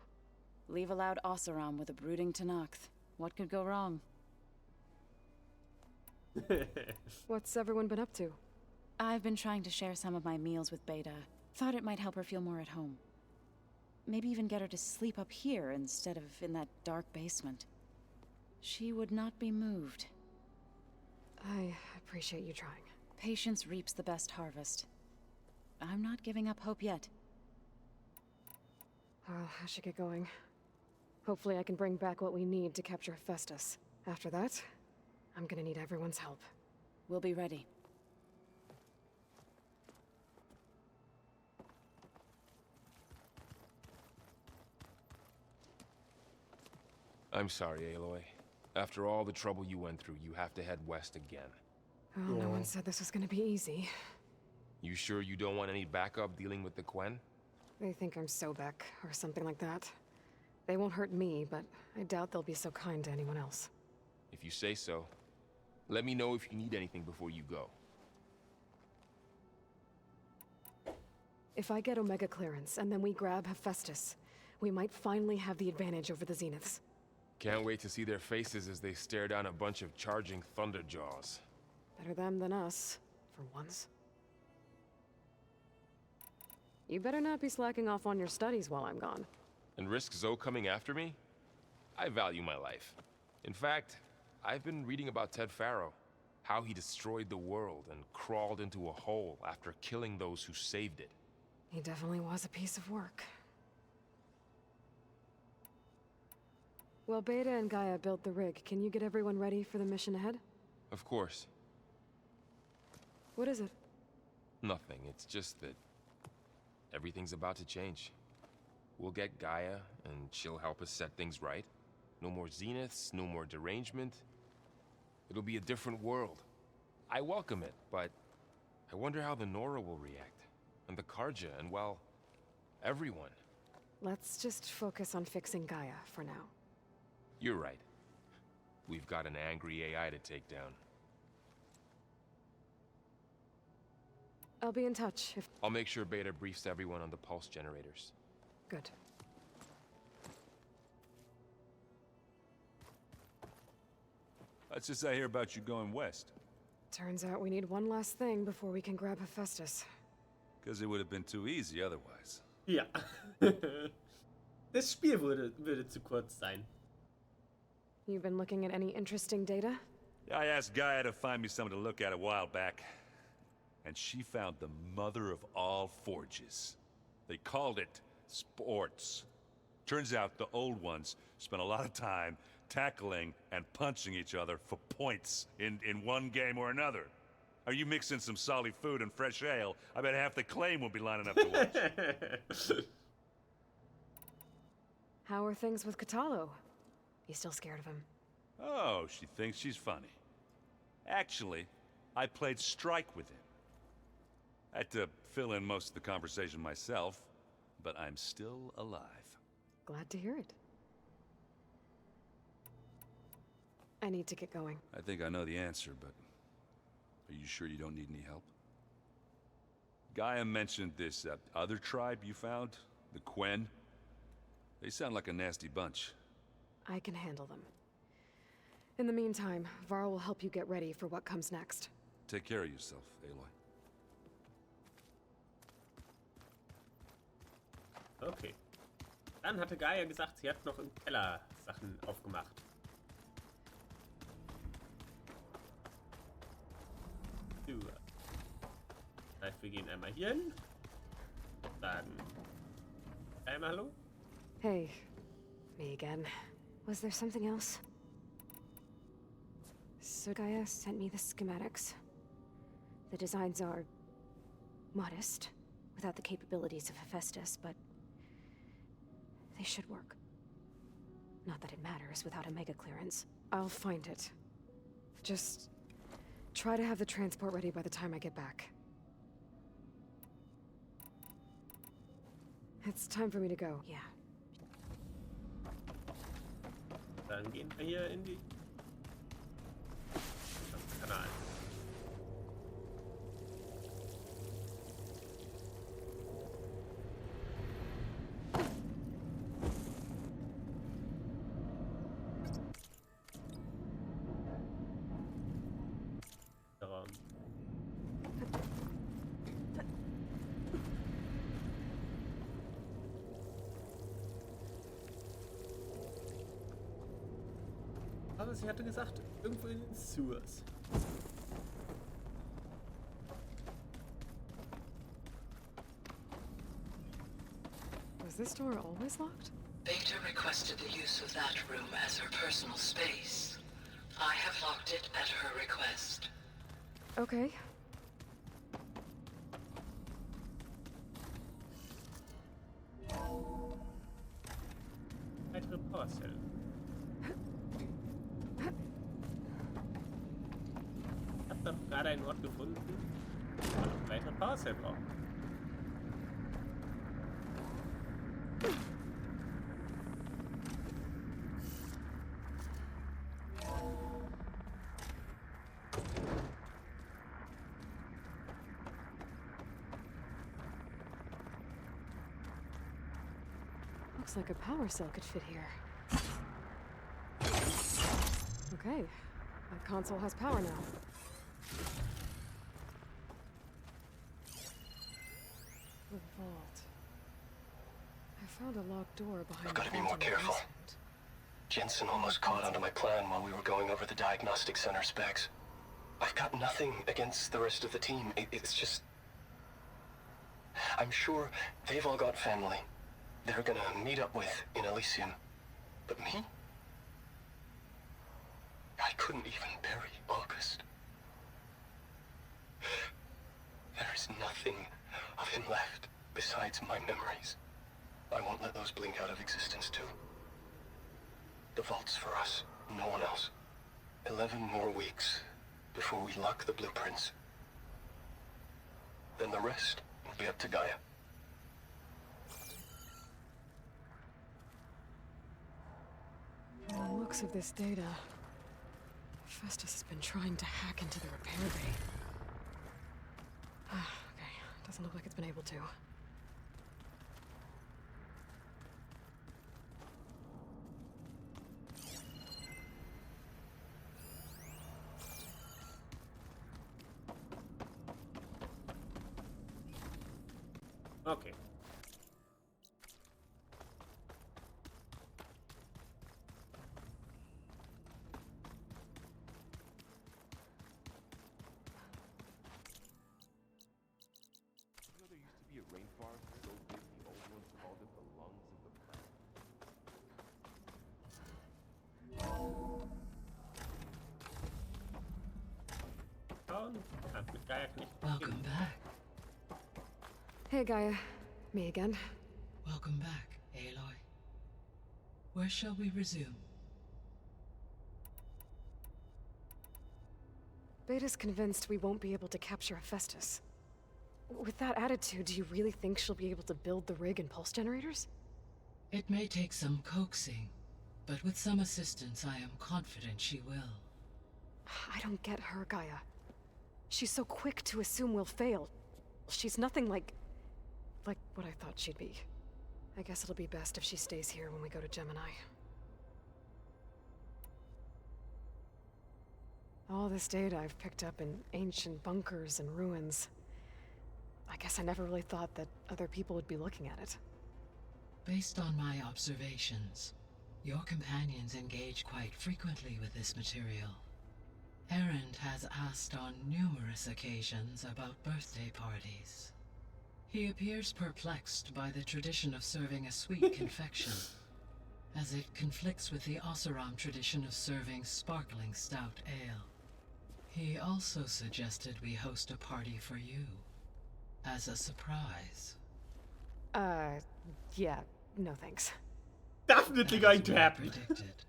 Leave a loud Oseram with a brooding Tenakth. What could go wrong? What's everyone been up to? I've been trying to share some of my meals with Beta. Thought it might help her feel more at home. Maybe even get her to sleep up here instead of in that dark basement. She would not be moved. I appreciate you trying. Patience reaps the best harvest. I'm not giving up hope yet. Well, I should get going. Hopefully I can bring back what we need to capture Festus. After that, I'm gonna need everyone's help. We'll be ready. I'm sorry, Aloy. After all the trouble you went through, you have to head west again. Well, no one said this was gonna be easy. You sure you don't want any backup dealing with the Quen? They think I'm Sobek, or something like that. They won't hurt me, but I doubt they'll be so kind to anyone else. If you say so. Let me know if you need anything before you go. If I get Omega clearance, and then we grab Hephaestus, we might finally have the advantage over the Zeniths. Can't wait to see their faces as they stare down a bunch of charging Thunderjaws. Better them than us, for once. You better not be slacking off on your studies while I'm gone. And risk Zoe coming after me? I value my life. In fact, I've been reading about Ted Faro. How he destroyed the world and crawled into a hole after killing those who saved it. He definitely was a piece of work. Well, Beta and Gaia built the rig. Can you get everyone ready for the mission ahead? Of course. What is it? Nothing. It's just that everything's about to change. We'll get Gaia, and she'll help us set things right. No more zeniths, no more derangement. It'll be a different world. I welcome it, but I wonder how the Nora will react. And the Karja, and well, everyone. Let's just focus on fixing Gaia for now. You're right. We've got an angry AI to take down. I'll be in touch if... I'll make sure Beta briefs everyone on the pulse generators. Good. What's this I hear about you going west? Turns out we need one last thing before we can grab Hephaestus. Because it would have been too easy otherwise. Ja. Das Spiel würde zu kurz sein. You've been looking at any interesting data? I asked Gaia to find me something to look at a while back. And she found the mother of all forges. They called it sports. Turns out the old ones spent a lot of time tackling and punching each other for points in one game or another. Are you mixing some solid food and fresh ale? I bet half the claim will be lining up to watch. How are things with Katalo? You still scared of him? Oh, she thinks she's funny. Actually, I played strike with him. I had to fill in most of the conversation myself, but I'm still alive. Glad to hear it. I need to get going. I think I know the answer, but are you sure you don't need any help? Gaia mentioned this other tribe you found, the Quen. They sound like a nasty bunch. I can handle them. In the meantime, Varl will help you get ready for what comes next. Take care of yourself, Aloy. Okay. Dann hatte Gaia gesagt, sie hat noch im Keller Sachen aufgemacht. So. Das heißt, wir gehen einmal hier hin. Sagen einmal Hallo. Hey, me again. Was there something else? So Gaia sent me the schematics. The designs are modest, without the capabilities of Hephaestus, but they should work. Not that it matters without a mega clearance. I'll find it. Just try to have the transport ready by the time I get back. It's time for me to go. Yeah. Dann gehen wir hier in die Kanal. Raum. Aber sie hatte gesagt, irgendwo in den Sewers. Was this door always locked? Beta requested the use of that room as her personal space. I have locked it at her request. Okay. Weitere Powerzellen. Ich hab doch gerade einen Ort gefunden, wo man noch weitere Powerzellen braucht. Looks like a power cell could fit here. Okay, that console has power now. The vault. I found a locked door behind. I've got to be more careful. Jensen almost caught onto my plan while we were going over the diagnostic center specs. I've got nothing against the rest of the team. It's just... I'm sure they've all got family they're gonna meet up with in Elysium. But me? I couldn't even bury August. There is nothing of him left besides my memories. I won't let those blink out of existence too. The vault's for us, no one else. 11 more weeks before we lock the blueprints. Then the rest will be up to Gaia. From the looks of this data, Festus has been trying to hack into the repair bay. Okay, doesn't look like it's been able to. Okay. You know, there used to be a rainforest so big the old ones called it the lungs of the planet. Mit Gaia kann ich Welcome back. Hey, Gaia. Me again. Welcome back, Aloy. Where shall we resume? Beta's convinced we won't be able to capture Hephaestus. With that attitude, do you really think she'll be able to build the rig and pulse generators? It may take some coaxing, but with some assistance, I am confident she will. I don't get her, Gaia. She's so quick to assume we'll fail. She's nothing like what I thought she'd be. I guess it'll be best if she stays here when we go to Gemini. All this data I've picked up in ancient bunkers and ruins. I guess I never really thought that other people would be looking at it. Based on my observations, your companions engage quite frequently with this material. Erend has asked on numerous occasions about birthday parties. He appears perplexed by the tradition of serving a sweet confection, as it conflicts with the Oseram tradition of serving sparkling stout ale. He also suggested we host a party for you, as a surprise. Yeah, no thanks. Definitely going to happen. Predicted.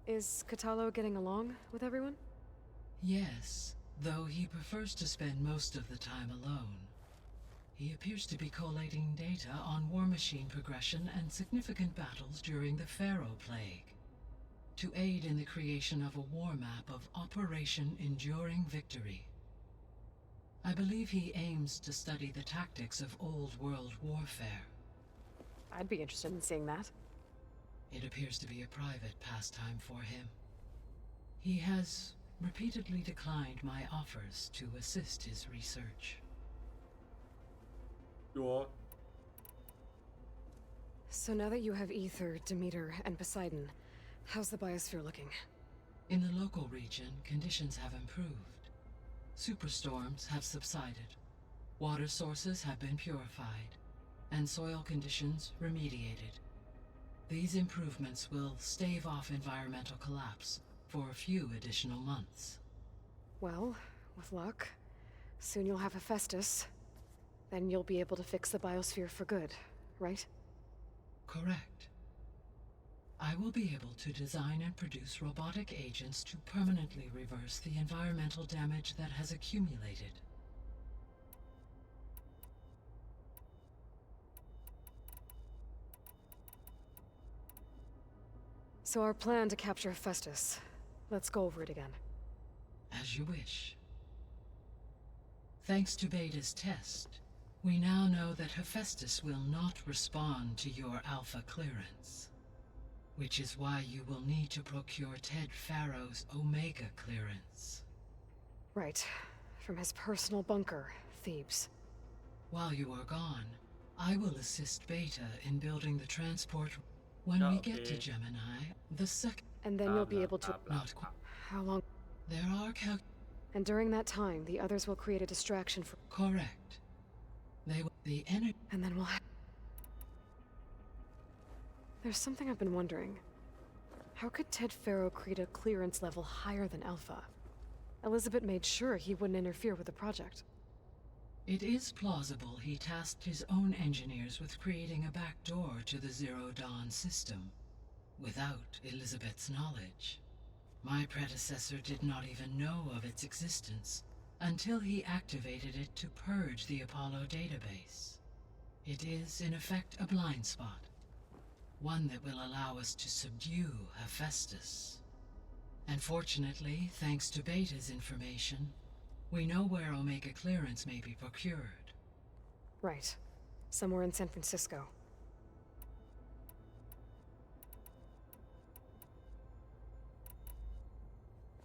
Is Katalo getting along with everyone? Yes, though he prefers to spend most of the time alone. He appears to be collating data on War Machine progression and significant battles during the Pharaoh Plague, to aid in the creation of a war map of Operation Enduring Victory. I believe he aims to study the tactics of Old World warfare. I'd be interested in seeing that. It appears to be a private pastime for him. He has repeatedly declined my offers to assist his research. Sure. So now that you have Aether, Demeter, and Poseidon, how's the biosphere looking? In the local region, conditions have improved. Superstorms have subsided. Water sources have been purified, and soil conditions remediated. These improvements will stave off environmental collapse for a few additional months. Well, with luck, soon you'll have Hephaestus. Then you'll be able to fix the biosphere for good, right? Correct. I will be able to design and produce robotic agents to permanently reverse the environmental damage that has accumulated. So our plan to capture Hephaestus. Let's go over it again. As you wish. Thanks to Beta's test, we now know that Hephaestus will not respond to your Alpha clearance. Which is why you will need to procure Ted Pharaoh's Omega clearance. Right. From his personal bunker, Thebes. While you are gone, I will assist Beta in building the transport. When we get to Gemini, the second... And then you'll be able to... Not quite. How long? There are And during that time, the others will create a distraction for... Correct. They will... The energy... And then we'll have... There's something I've been wondering. How could Ted Pharaoh create a clearance level higher than Alpha? Elizabeth made sure he wouldn't interfere with the project. It is plausible he tasked his own engineers with creating a back door to the Zero Dawn system, without Elizabeth's knowledge. My predecessor did not even know of its existence until he activated it to purge the Apollo database. It is, in effect, a blind spot, one that will allow us to subdue Hephaestus. And fortunately, thanks to Beta's information, we know where Omega clearance may be procured. Right. Somewhere in San Francisco.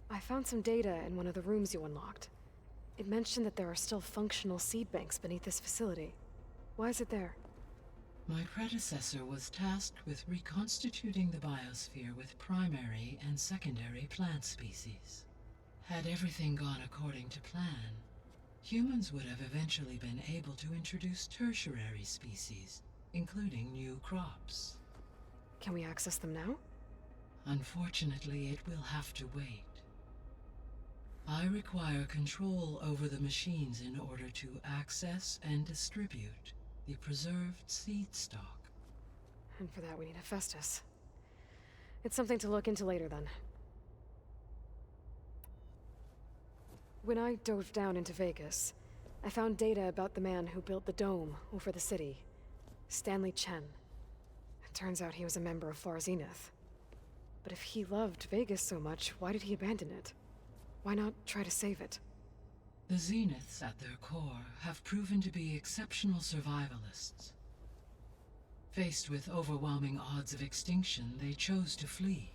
I found some data in one of the rooms you unlocked. It mentioned that there are still functional seed banks beneath this facility. Why is it there? My predecessor was tasked with reconstituting the biosphere with primary and secondary plant species. Had everything gone according to plan, humans would have eventually been able to introduce tertiary species, including new crops. Can we access them now? Unfortunately, it will have to wait. I require control over the machines in order to access and distribute the preserved seed stock. And for that we need Hephaestus. It's something to look into later then. When I dove down into Vegas, I found data about the man who built the dome over the city, Stanley Chen. It turns out he was a member of Far Zenith. But if he loved Vegas so much, why did he abandon it? Why not try to save it? The Zeniths at their core have proven to be exceptional survivalists. Faced with overwhelming odds of extinction, they chose to flee.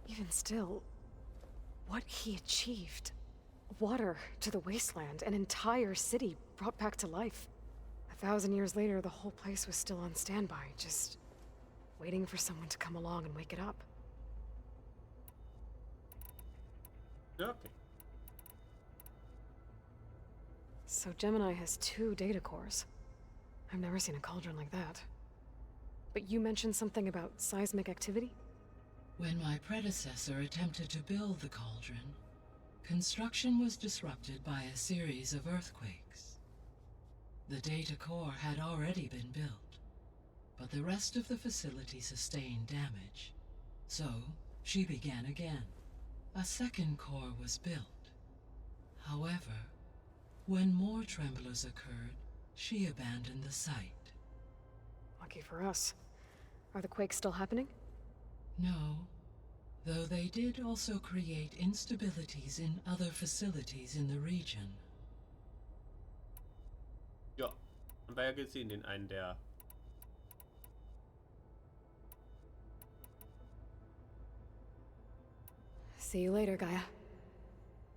Even still, what he achieved. Water to the wasteland, an entire city brought back to life. 1,000 years later, the whole place was still on standby, just waiting for someone to come along and wake it up. Okay. So Gemini has 2 data cores. I've never seen a cauldron like that. But you mentioned something about seismic activity? When my predecessor attempted to build the cauldron, construction was disrupted by a series of earthquakes. The data core had already been built, but the rest of the facility sustained damage. So, she began again. A second core was built. However, when more tremblers occurred, she abandoned the site. Lucky for us. Are the quakes still happening? No, though they did also create instabilities in other facilities in the region. Ja, haben wir ja gesehen, den einen, der... See you later, Gaia.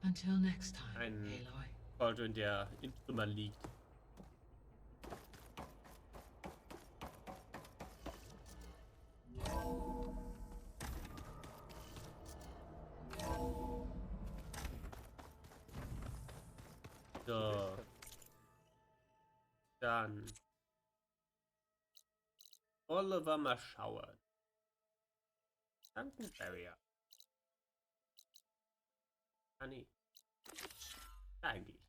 Until next time, Ein Aloy. Cauldron, der in Trümmern liegt. So. Dann. Oliver mal schauen. Duncan Barrier. Ah, nee. Eigentlich.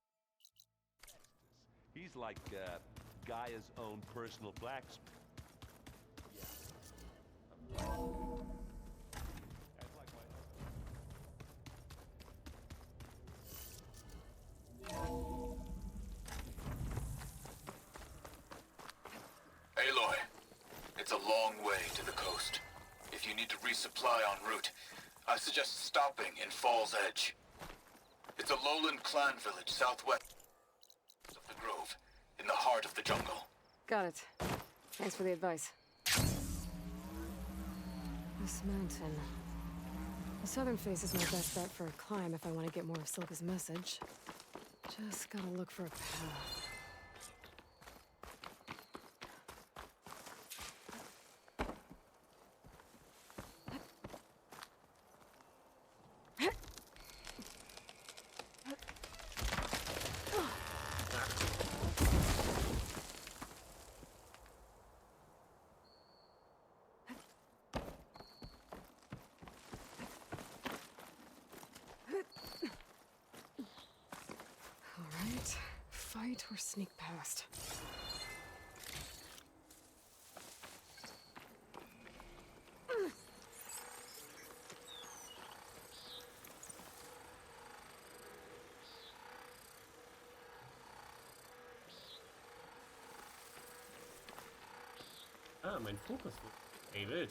He's like Gaia's own personal blacksmith. Aloy, it's a long way to the coast. If you need to resupply en route, I suggest stopping in Falls Edge. It's a lowland clan village southwest of the Grove, in the heart of the jungle. Got it. Thanks for the advice. This mountain. The southern face is my best bet for a climb if I want to get more of Silva's message. Just gotta look for a path. fight or sneak past? Ah, mein Fokus. Ey, wild.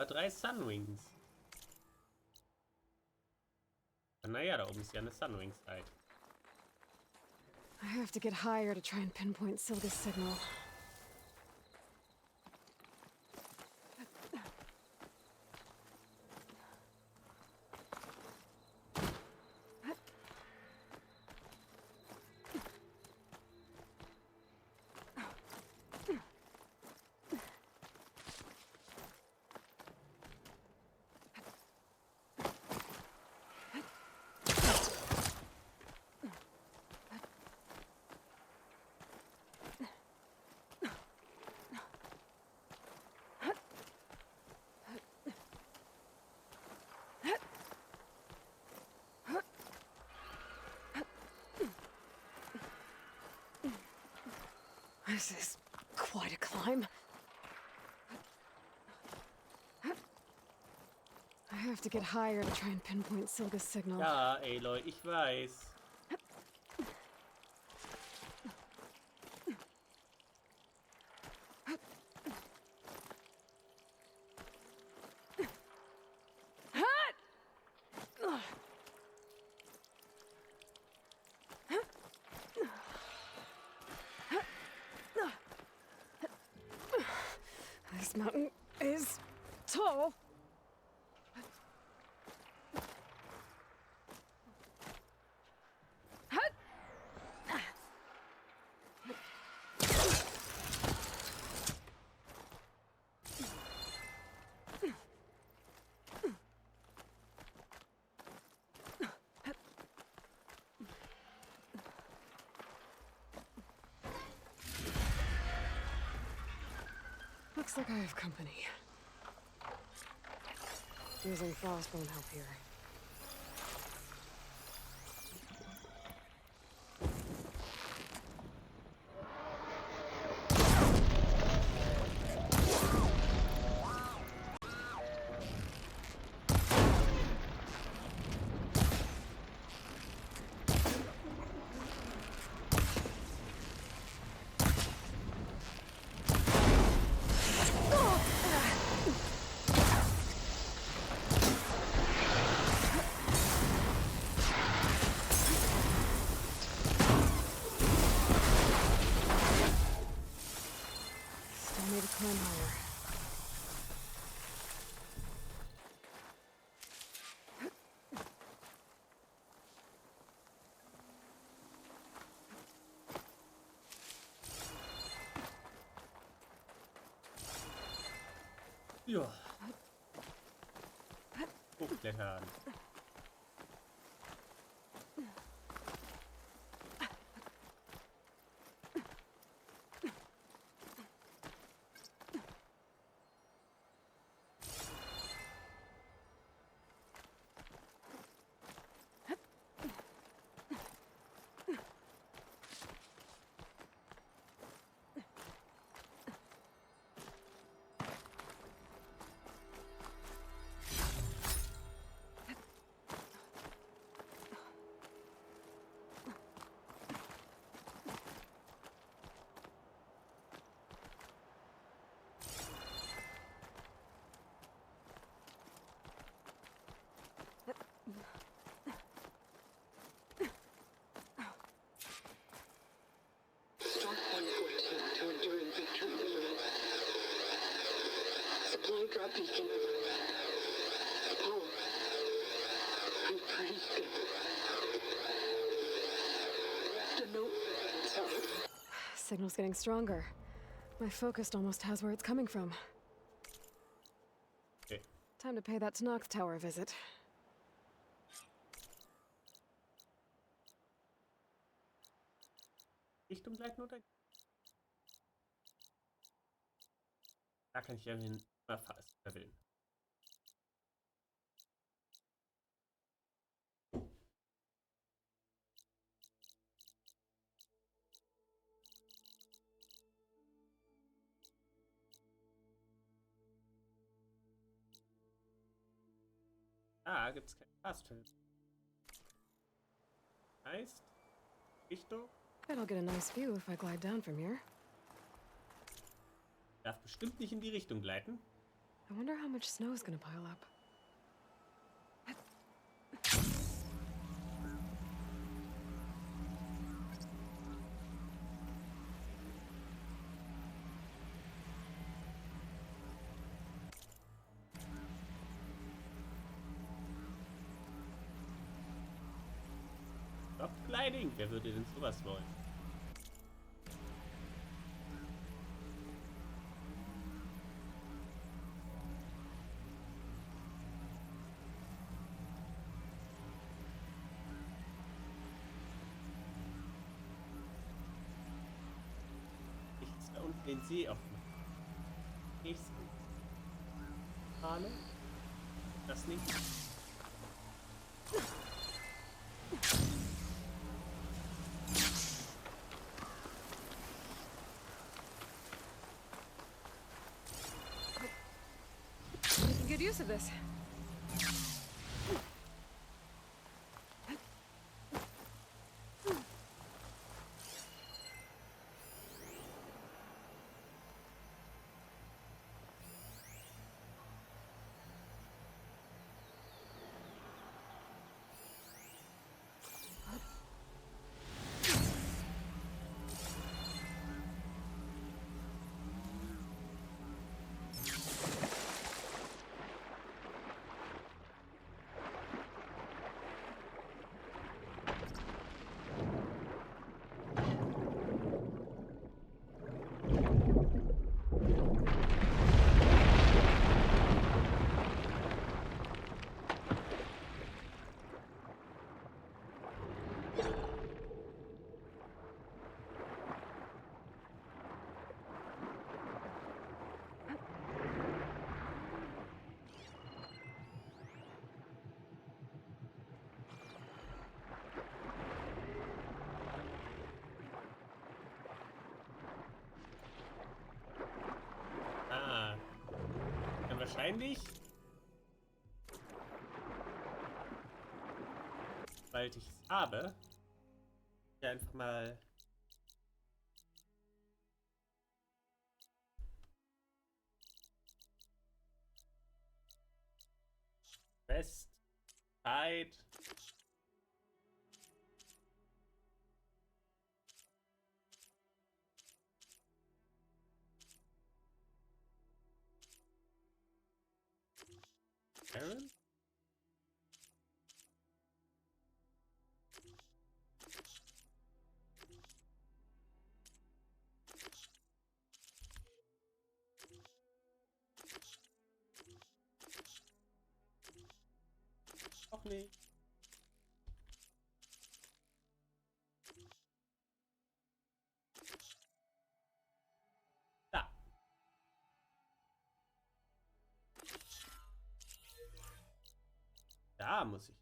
Drei Sunwings. Naja, da oben ist ja eine Sunwing-Site. I have to get higher to try and pinpoint Silga's signal. This is quite a climb. I have to get higher to try and pinpoint Silga's signal. Ja, Aloy, ich weiß. This mountain is tall. Looks like I have company. Using frost won't help here. Need to climb higher. Ja. Hochklettern. drop beacon. Oh, I'm breathing. The note. Signal's getting stronger. My focus almost has where it's coming from. Okay. Time to pay that Tenakth Tower a visit. Richtung gleiten oder? Da kann ich ja hin fast verwählen. Da gibt's kein Fastfeld. Heißt, Richtung. Bet I'll get a nice view if I glide down from here. Darf bestimmt nicht in die Richtung gleiten. I wonder how much snow is gonna pile up. Stop Gliding! Wer würde denn sowas wollen? Nichts da unten den See offen. Nichts. Hallo? Das nicht. Making good use of this. Wahrscheinlich, sobald ich es habe, ja einfach mal Rest, Zeit. Aaron? Auch nicht. Da. Da muss ich.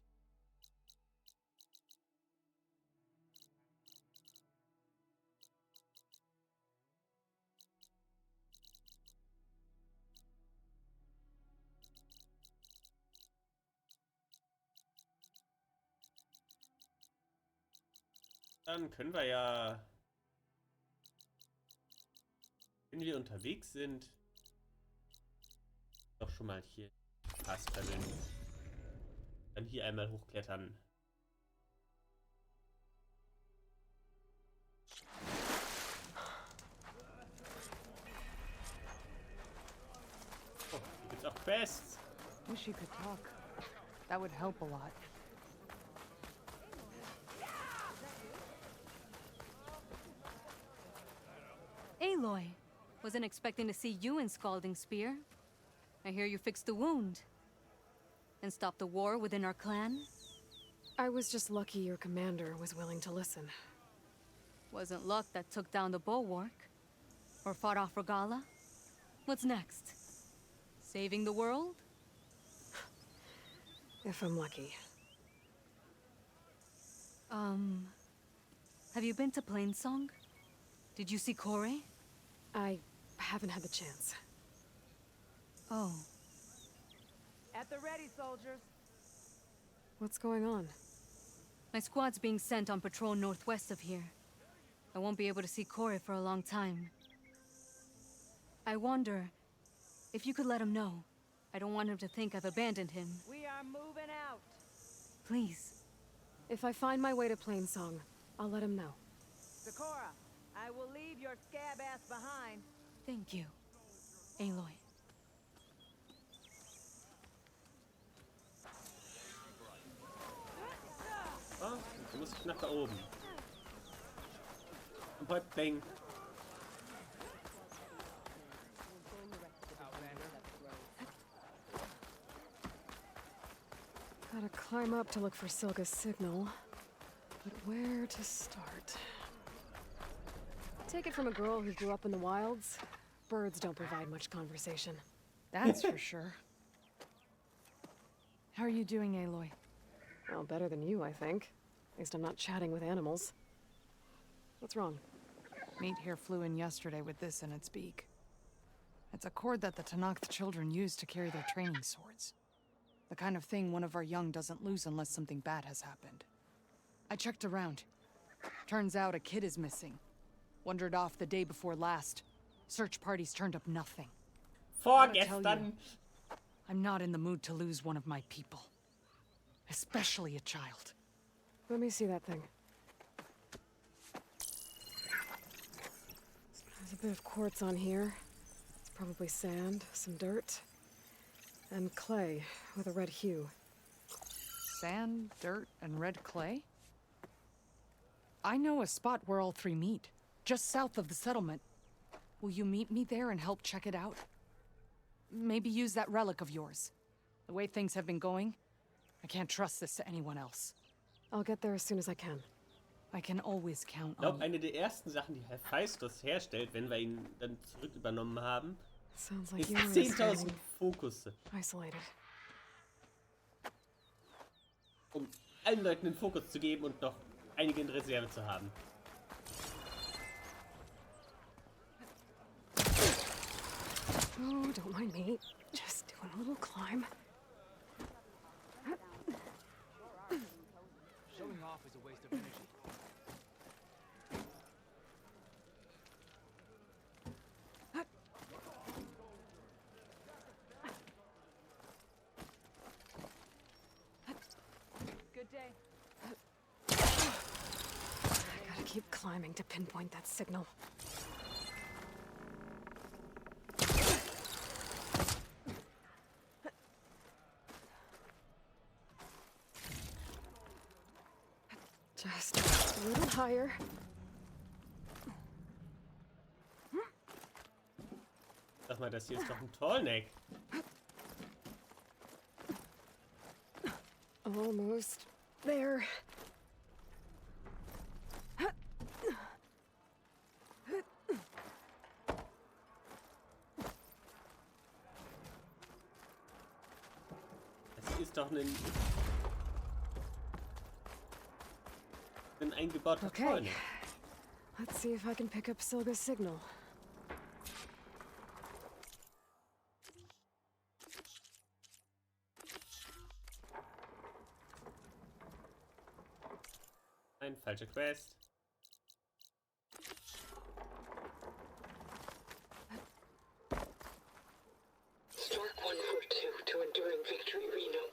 Dann können wir ja, wenn wir unterwegs sind, doch schon mal hier fast verwenden. Dann hier einmal hochklettern. Oh, hier gibt's auch Quests. Wish you could talk. That would help a lot. Aloy, wasn't expecting to see you in Scalding Spear. I hear you fixed the wound. And stopped the war within our clan? I was just lucky your commander was willing to listen. Wasn't luck that took down the bulwark? Or fought off Regala? What's next? Saving the world? If I'm lucky. Have you been to Plainsong? Did you see Kore? I haven't had the chance. Oh. At the ready, soldiers. What's going on? My squad's being sent on patrol northwest of here. I won't be able to see Kore for a long time. I wonder if you could let him know. I don't want him to think I've abandoned him. We are moving out. Please. If I find my way to Plainsong, I'll let him know. Sakura, I will leave your scab ass behind. Thank you, Aloy. Ah, du musst nach da oben. Bang. Gotta climb up to look for Silga's signal. But where to start? Take it from a girl who grew up in the wilds. Birds don't provide much conversation. That's for sure. How are you doing, Aloy? Well, better than you, I think. At least I'm not chatting with animals. What's wrong? Meat here flew in yesterday with this in its beak. It's a cord that the Tenakth children use to carry their training swords. The kind of thing one of our young doesn't lose unless something bad has happened. I checked around. Turns out a kid is missing. Wandered off the day before last. Search parties turned up nothing. Gotta tell you, I'm not in the mood to lose one of my people. Especially a child. Let me see that thing. There's a bit of quartz on here. It's probably sand, some dirt, and clay with a red hue. Sand, dirt, and red clay? I know a spot where all three meet, just south of the settlement. Will you meet me there and help check it out? Maybe use that relic of yours. The way things have been going, I can't trust this to anyone else. I'll get there as soon as I can. I can always count Ich glaube, on eine der ersten Sachen, die Hephaistos herstellt, wenn wir ihn dann zurück übernommen haben, Sounds like ist you're 10.000 Fokusse. Isolated. Um allen Leuten den Fokus zu geben und noch einige in Reserve zu haben. Oh, don't mind me. Just doing a little climb. Showing off is a waste of energy. Good day. I gotta keep climbing to pinpoint that signal. Just a little higher. Sag mal, das hier ist doch ein Tallneck. Almost there. Das ist doch ein eingebauter Okay. Tallneck. Let's see if I can pick up Silga's signal. Ein falscher Quest. Stark 142 to Enduring Victory, Reno.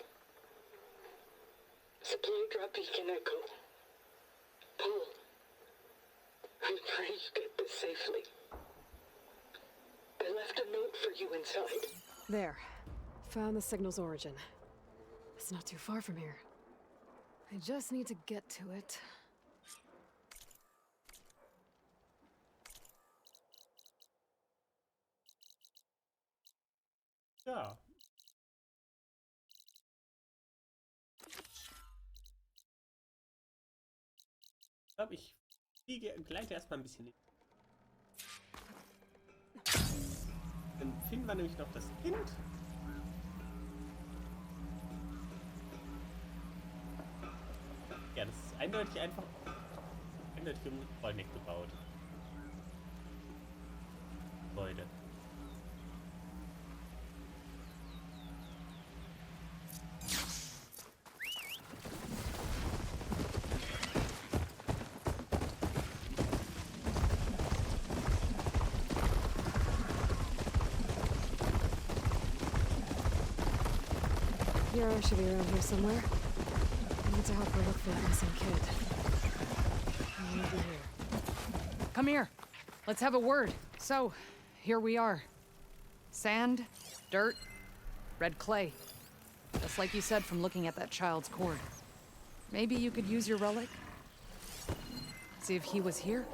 Supply drop beacon echo. Paul, I'm trying to get this safely. I left a note for you inside. There. found the signal's origin. It's not too far from here. I just need to get to it. Ja. Ich glaube, ich gleite erstmal ein bisschen. Dann finden wir nämlich noch das Kind. Ja, das ist eindeutig einfach eindeutig um Vollneck gebaut. Gebäude. Yara should be around here somewhere. I need to help her look for the missing kid. I need to be here. Come here. Let's have a word. So, here we are. Sand, dirt, red clay. Just like you said from looking at that child's cord. Maybe you could use your relic? See if he was here?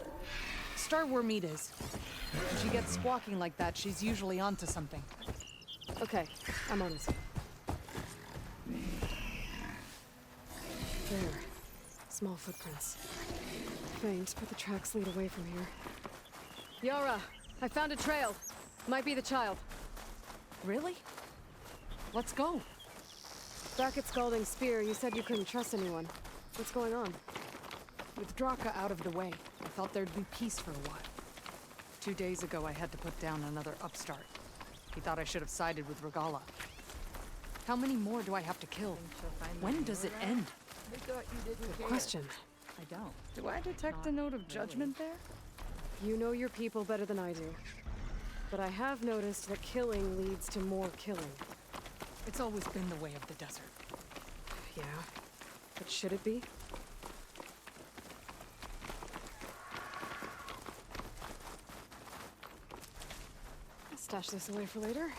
Start where Meat is. When she gets squawking like that, she's usually onto something. Okay, I'm on it. There. Small footprints. Faint, but the tracks lead away from here. Yara! I found a trail! Might be the child. Really? Let's go. Back at Scalding Spear, you said you couldn't trust anyone. What's going on? With Draka out of the way, I thought there'd be peace for a while. 2 days ago, I had to put down another upstart. He thought I should have sided with Regala. How many more do I have to kill? When does it end? Good question. I don't. Do I detect a note of judgment there? You know your people better than I do. But I have noticed that killing leads to more killing. It's always been the way of the desert. Yeah. But should it be? I'll stash this away for later.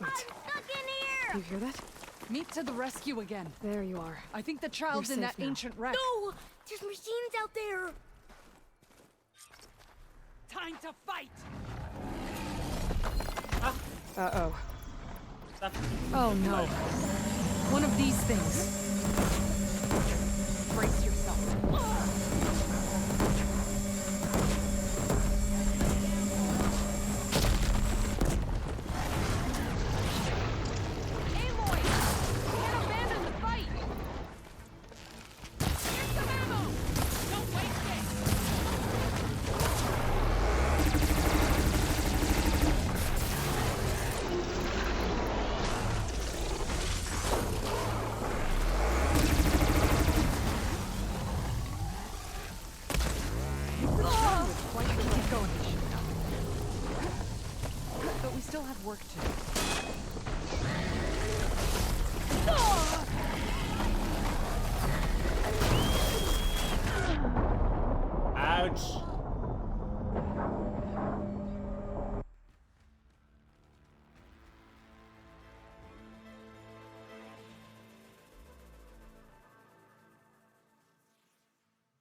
Wait. You hear that? Meat to the rescue again. There you are. I think the child's You're in that safe now. ancient wreck. No! There's machines out there! Time to fight! Uh-oh. Oh no. One of these things. Brace yourself. But we still have work to do. Ouch!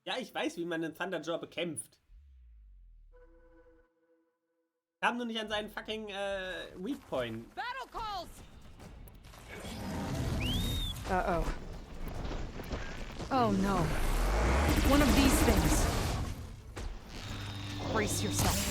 Ja, ich weiß, wie man den Thunderjaw bekämpft. Kam nur nicht an seinen fucking Weak Point. Battle calls! Uh-oh. Oh no. One of these things. Brace yourself.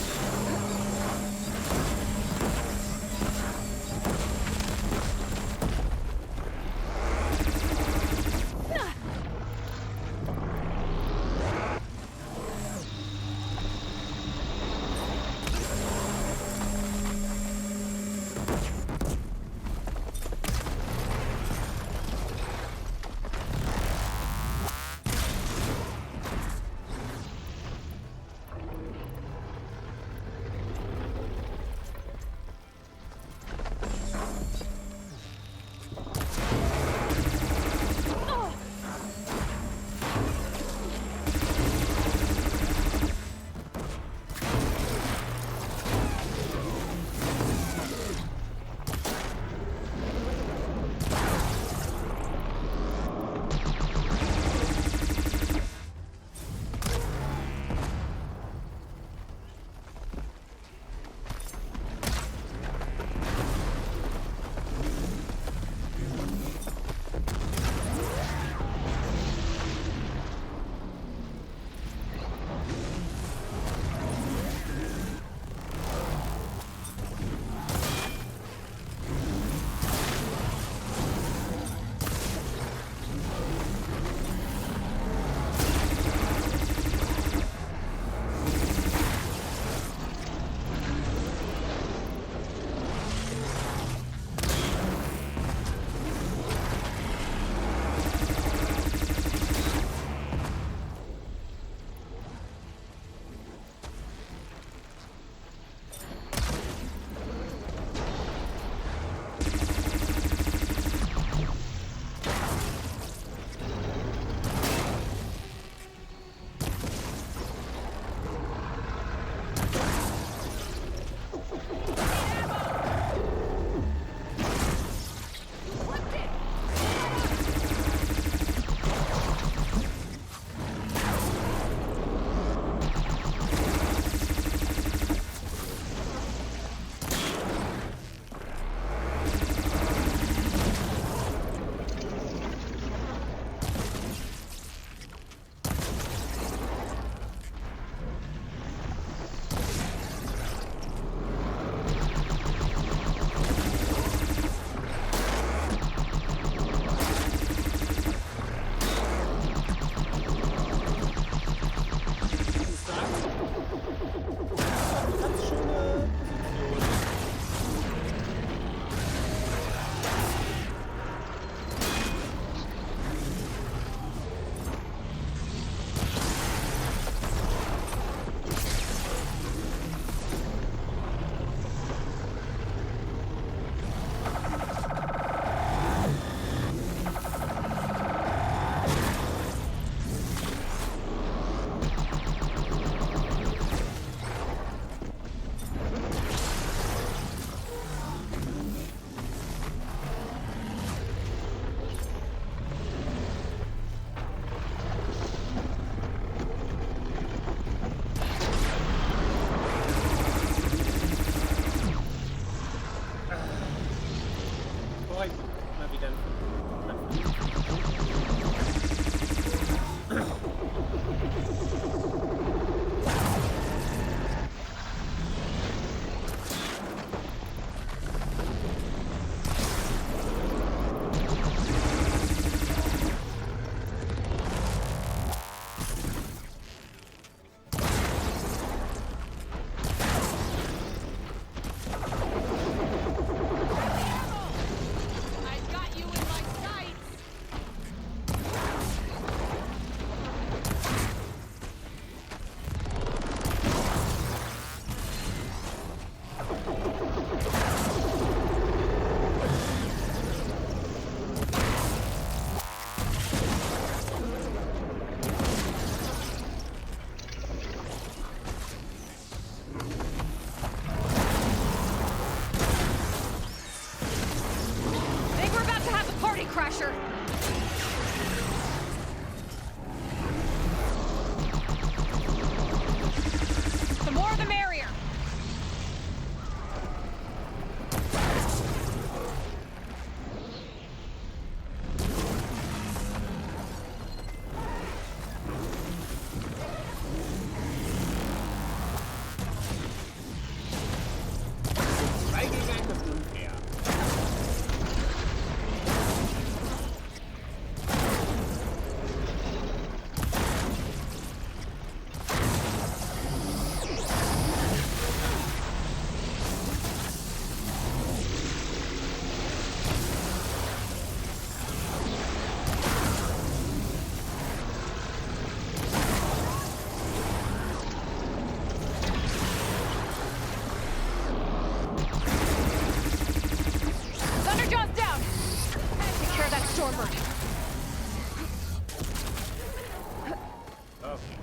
Stormbird! Okay.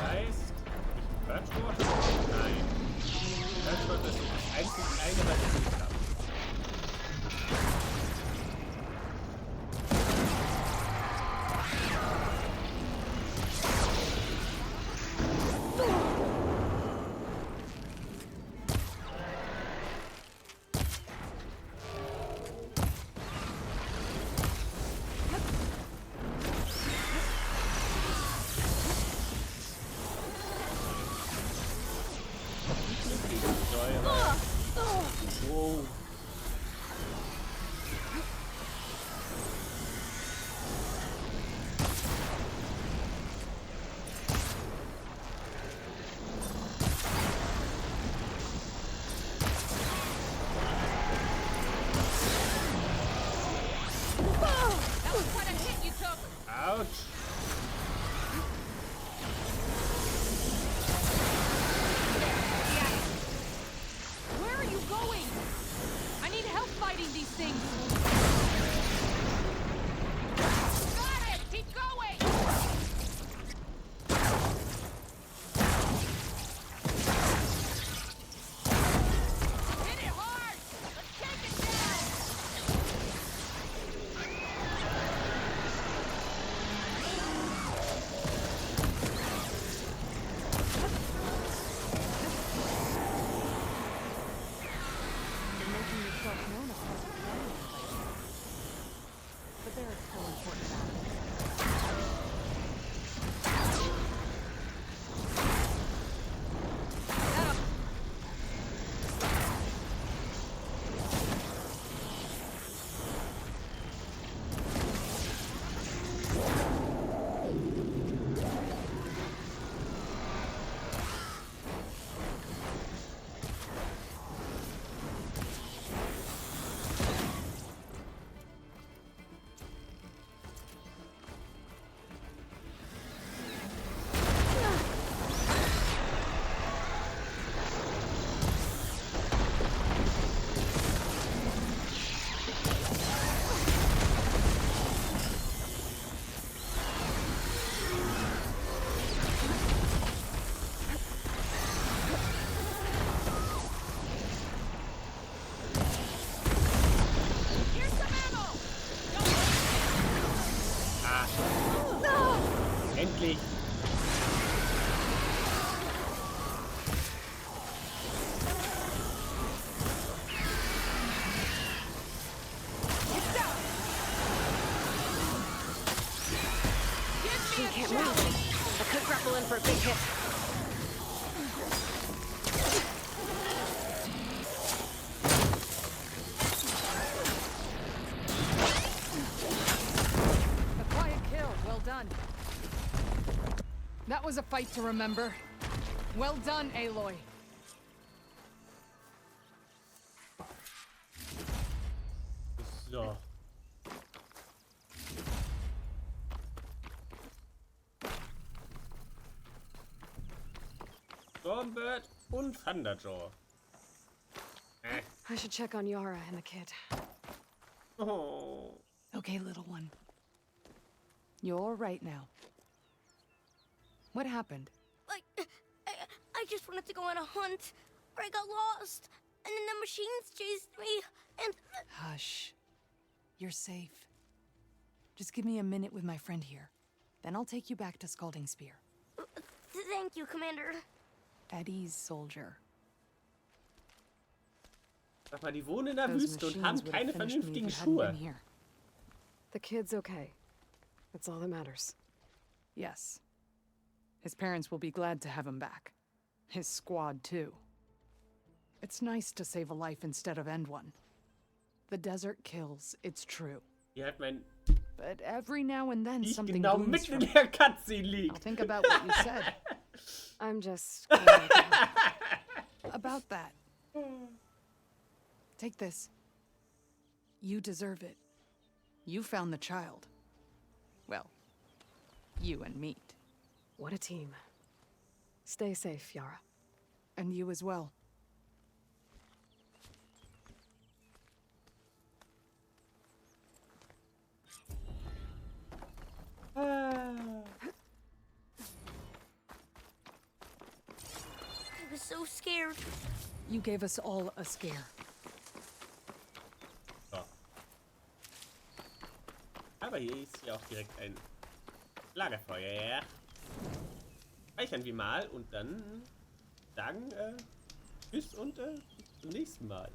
Heißt, Birchwood? Nein. Birchwood ist das einzige eine, was ich nicht habe. Wow. That was quite a hit you took. Ouch. Where are you going? I need help fighting these things. Got it! Keep going! Hit it hard! Let's take it down! You're making yourself known as a companion. But there are still important matters. Here's some ammo! Endlich. She can't move. I could grapple in for a big hit. A quiet kill. Well done. That was a fight to remember. Well done, Aloy. So. Stormbird und Thunderjaw. I should check on Yara and the kid. Oh. Okay, little one. You're right now. What happened? I just wanted to go on a hunt, but I got lost, and then the machines chased me, and... Hush. You're safe. Just give me a minute with my friend here. Then I'll take you back to Scalding Spear. Thank you, Commander. At ease, soldier. Aber die wohnen in der Those Wüste und machines haben would have keine finished me if vernünftigen you hadn't Schuhe. been here. The kid's okay. That's all that matters. Yes. His parents will be glad to have him back. His squad, too. It's nice to save a life instead of end one. The desert kills, it's true. Hier hat mein But every now and then Ich something genau blooms mitten from in der Cutscene liegt. I'll think about what you said. I'm just... About that. Take this. You deserve it. You found the child. Well, you and Meat. What a team. Stay safe, Yara. And you as well. I was so scared. You gave us all a scare. So. Aber hier ist ja auch direkt ein Lagerfeuer. Speichern wir mal und dann sagen tschüss und bis zum nächsten Mal.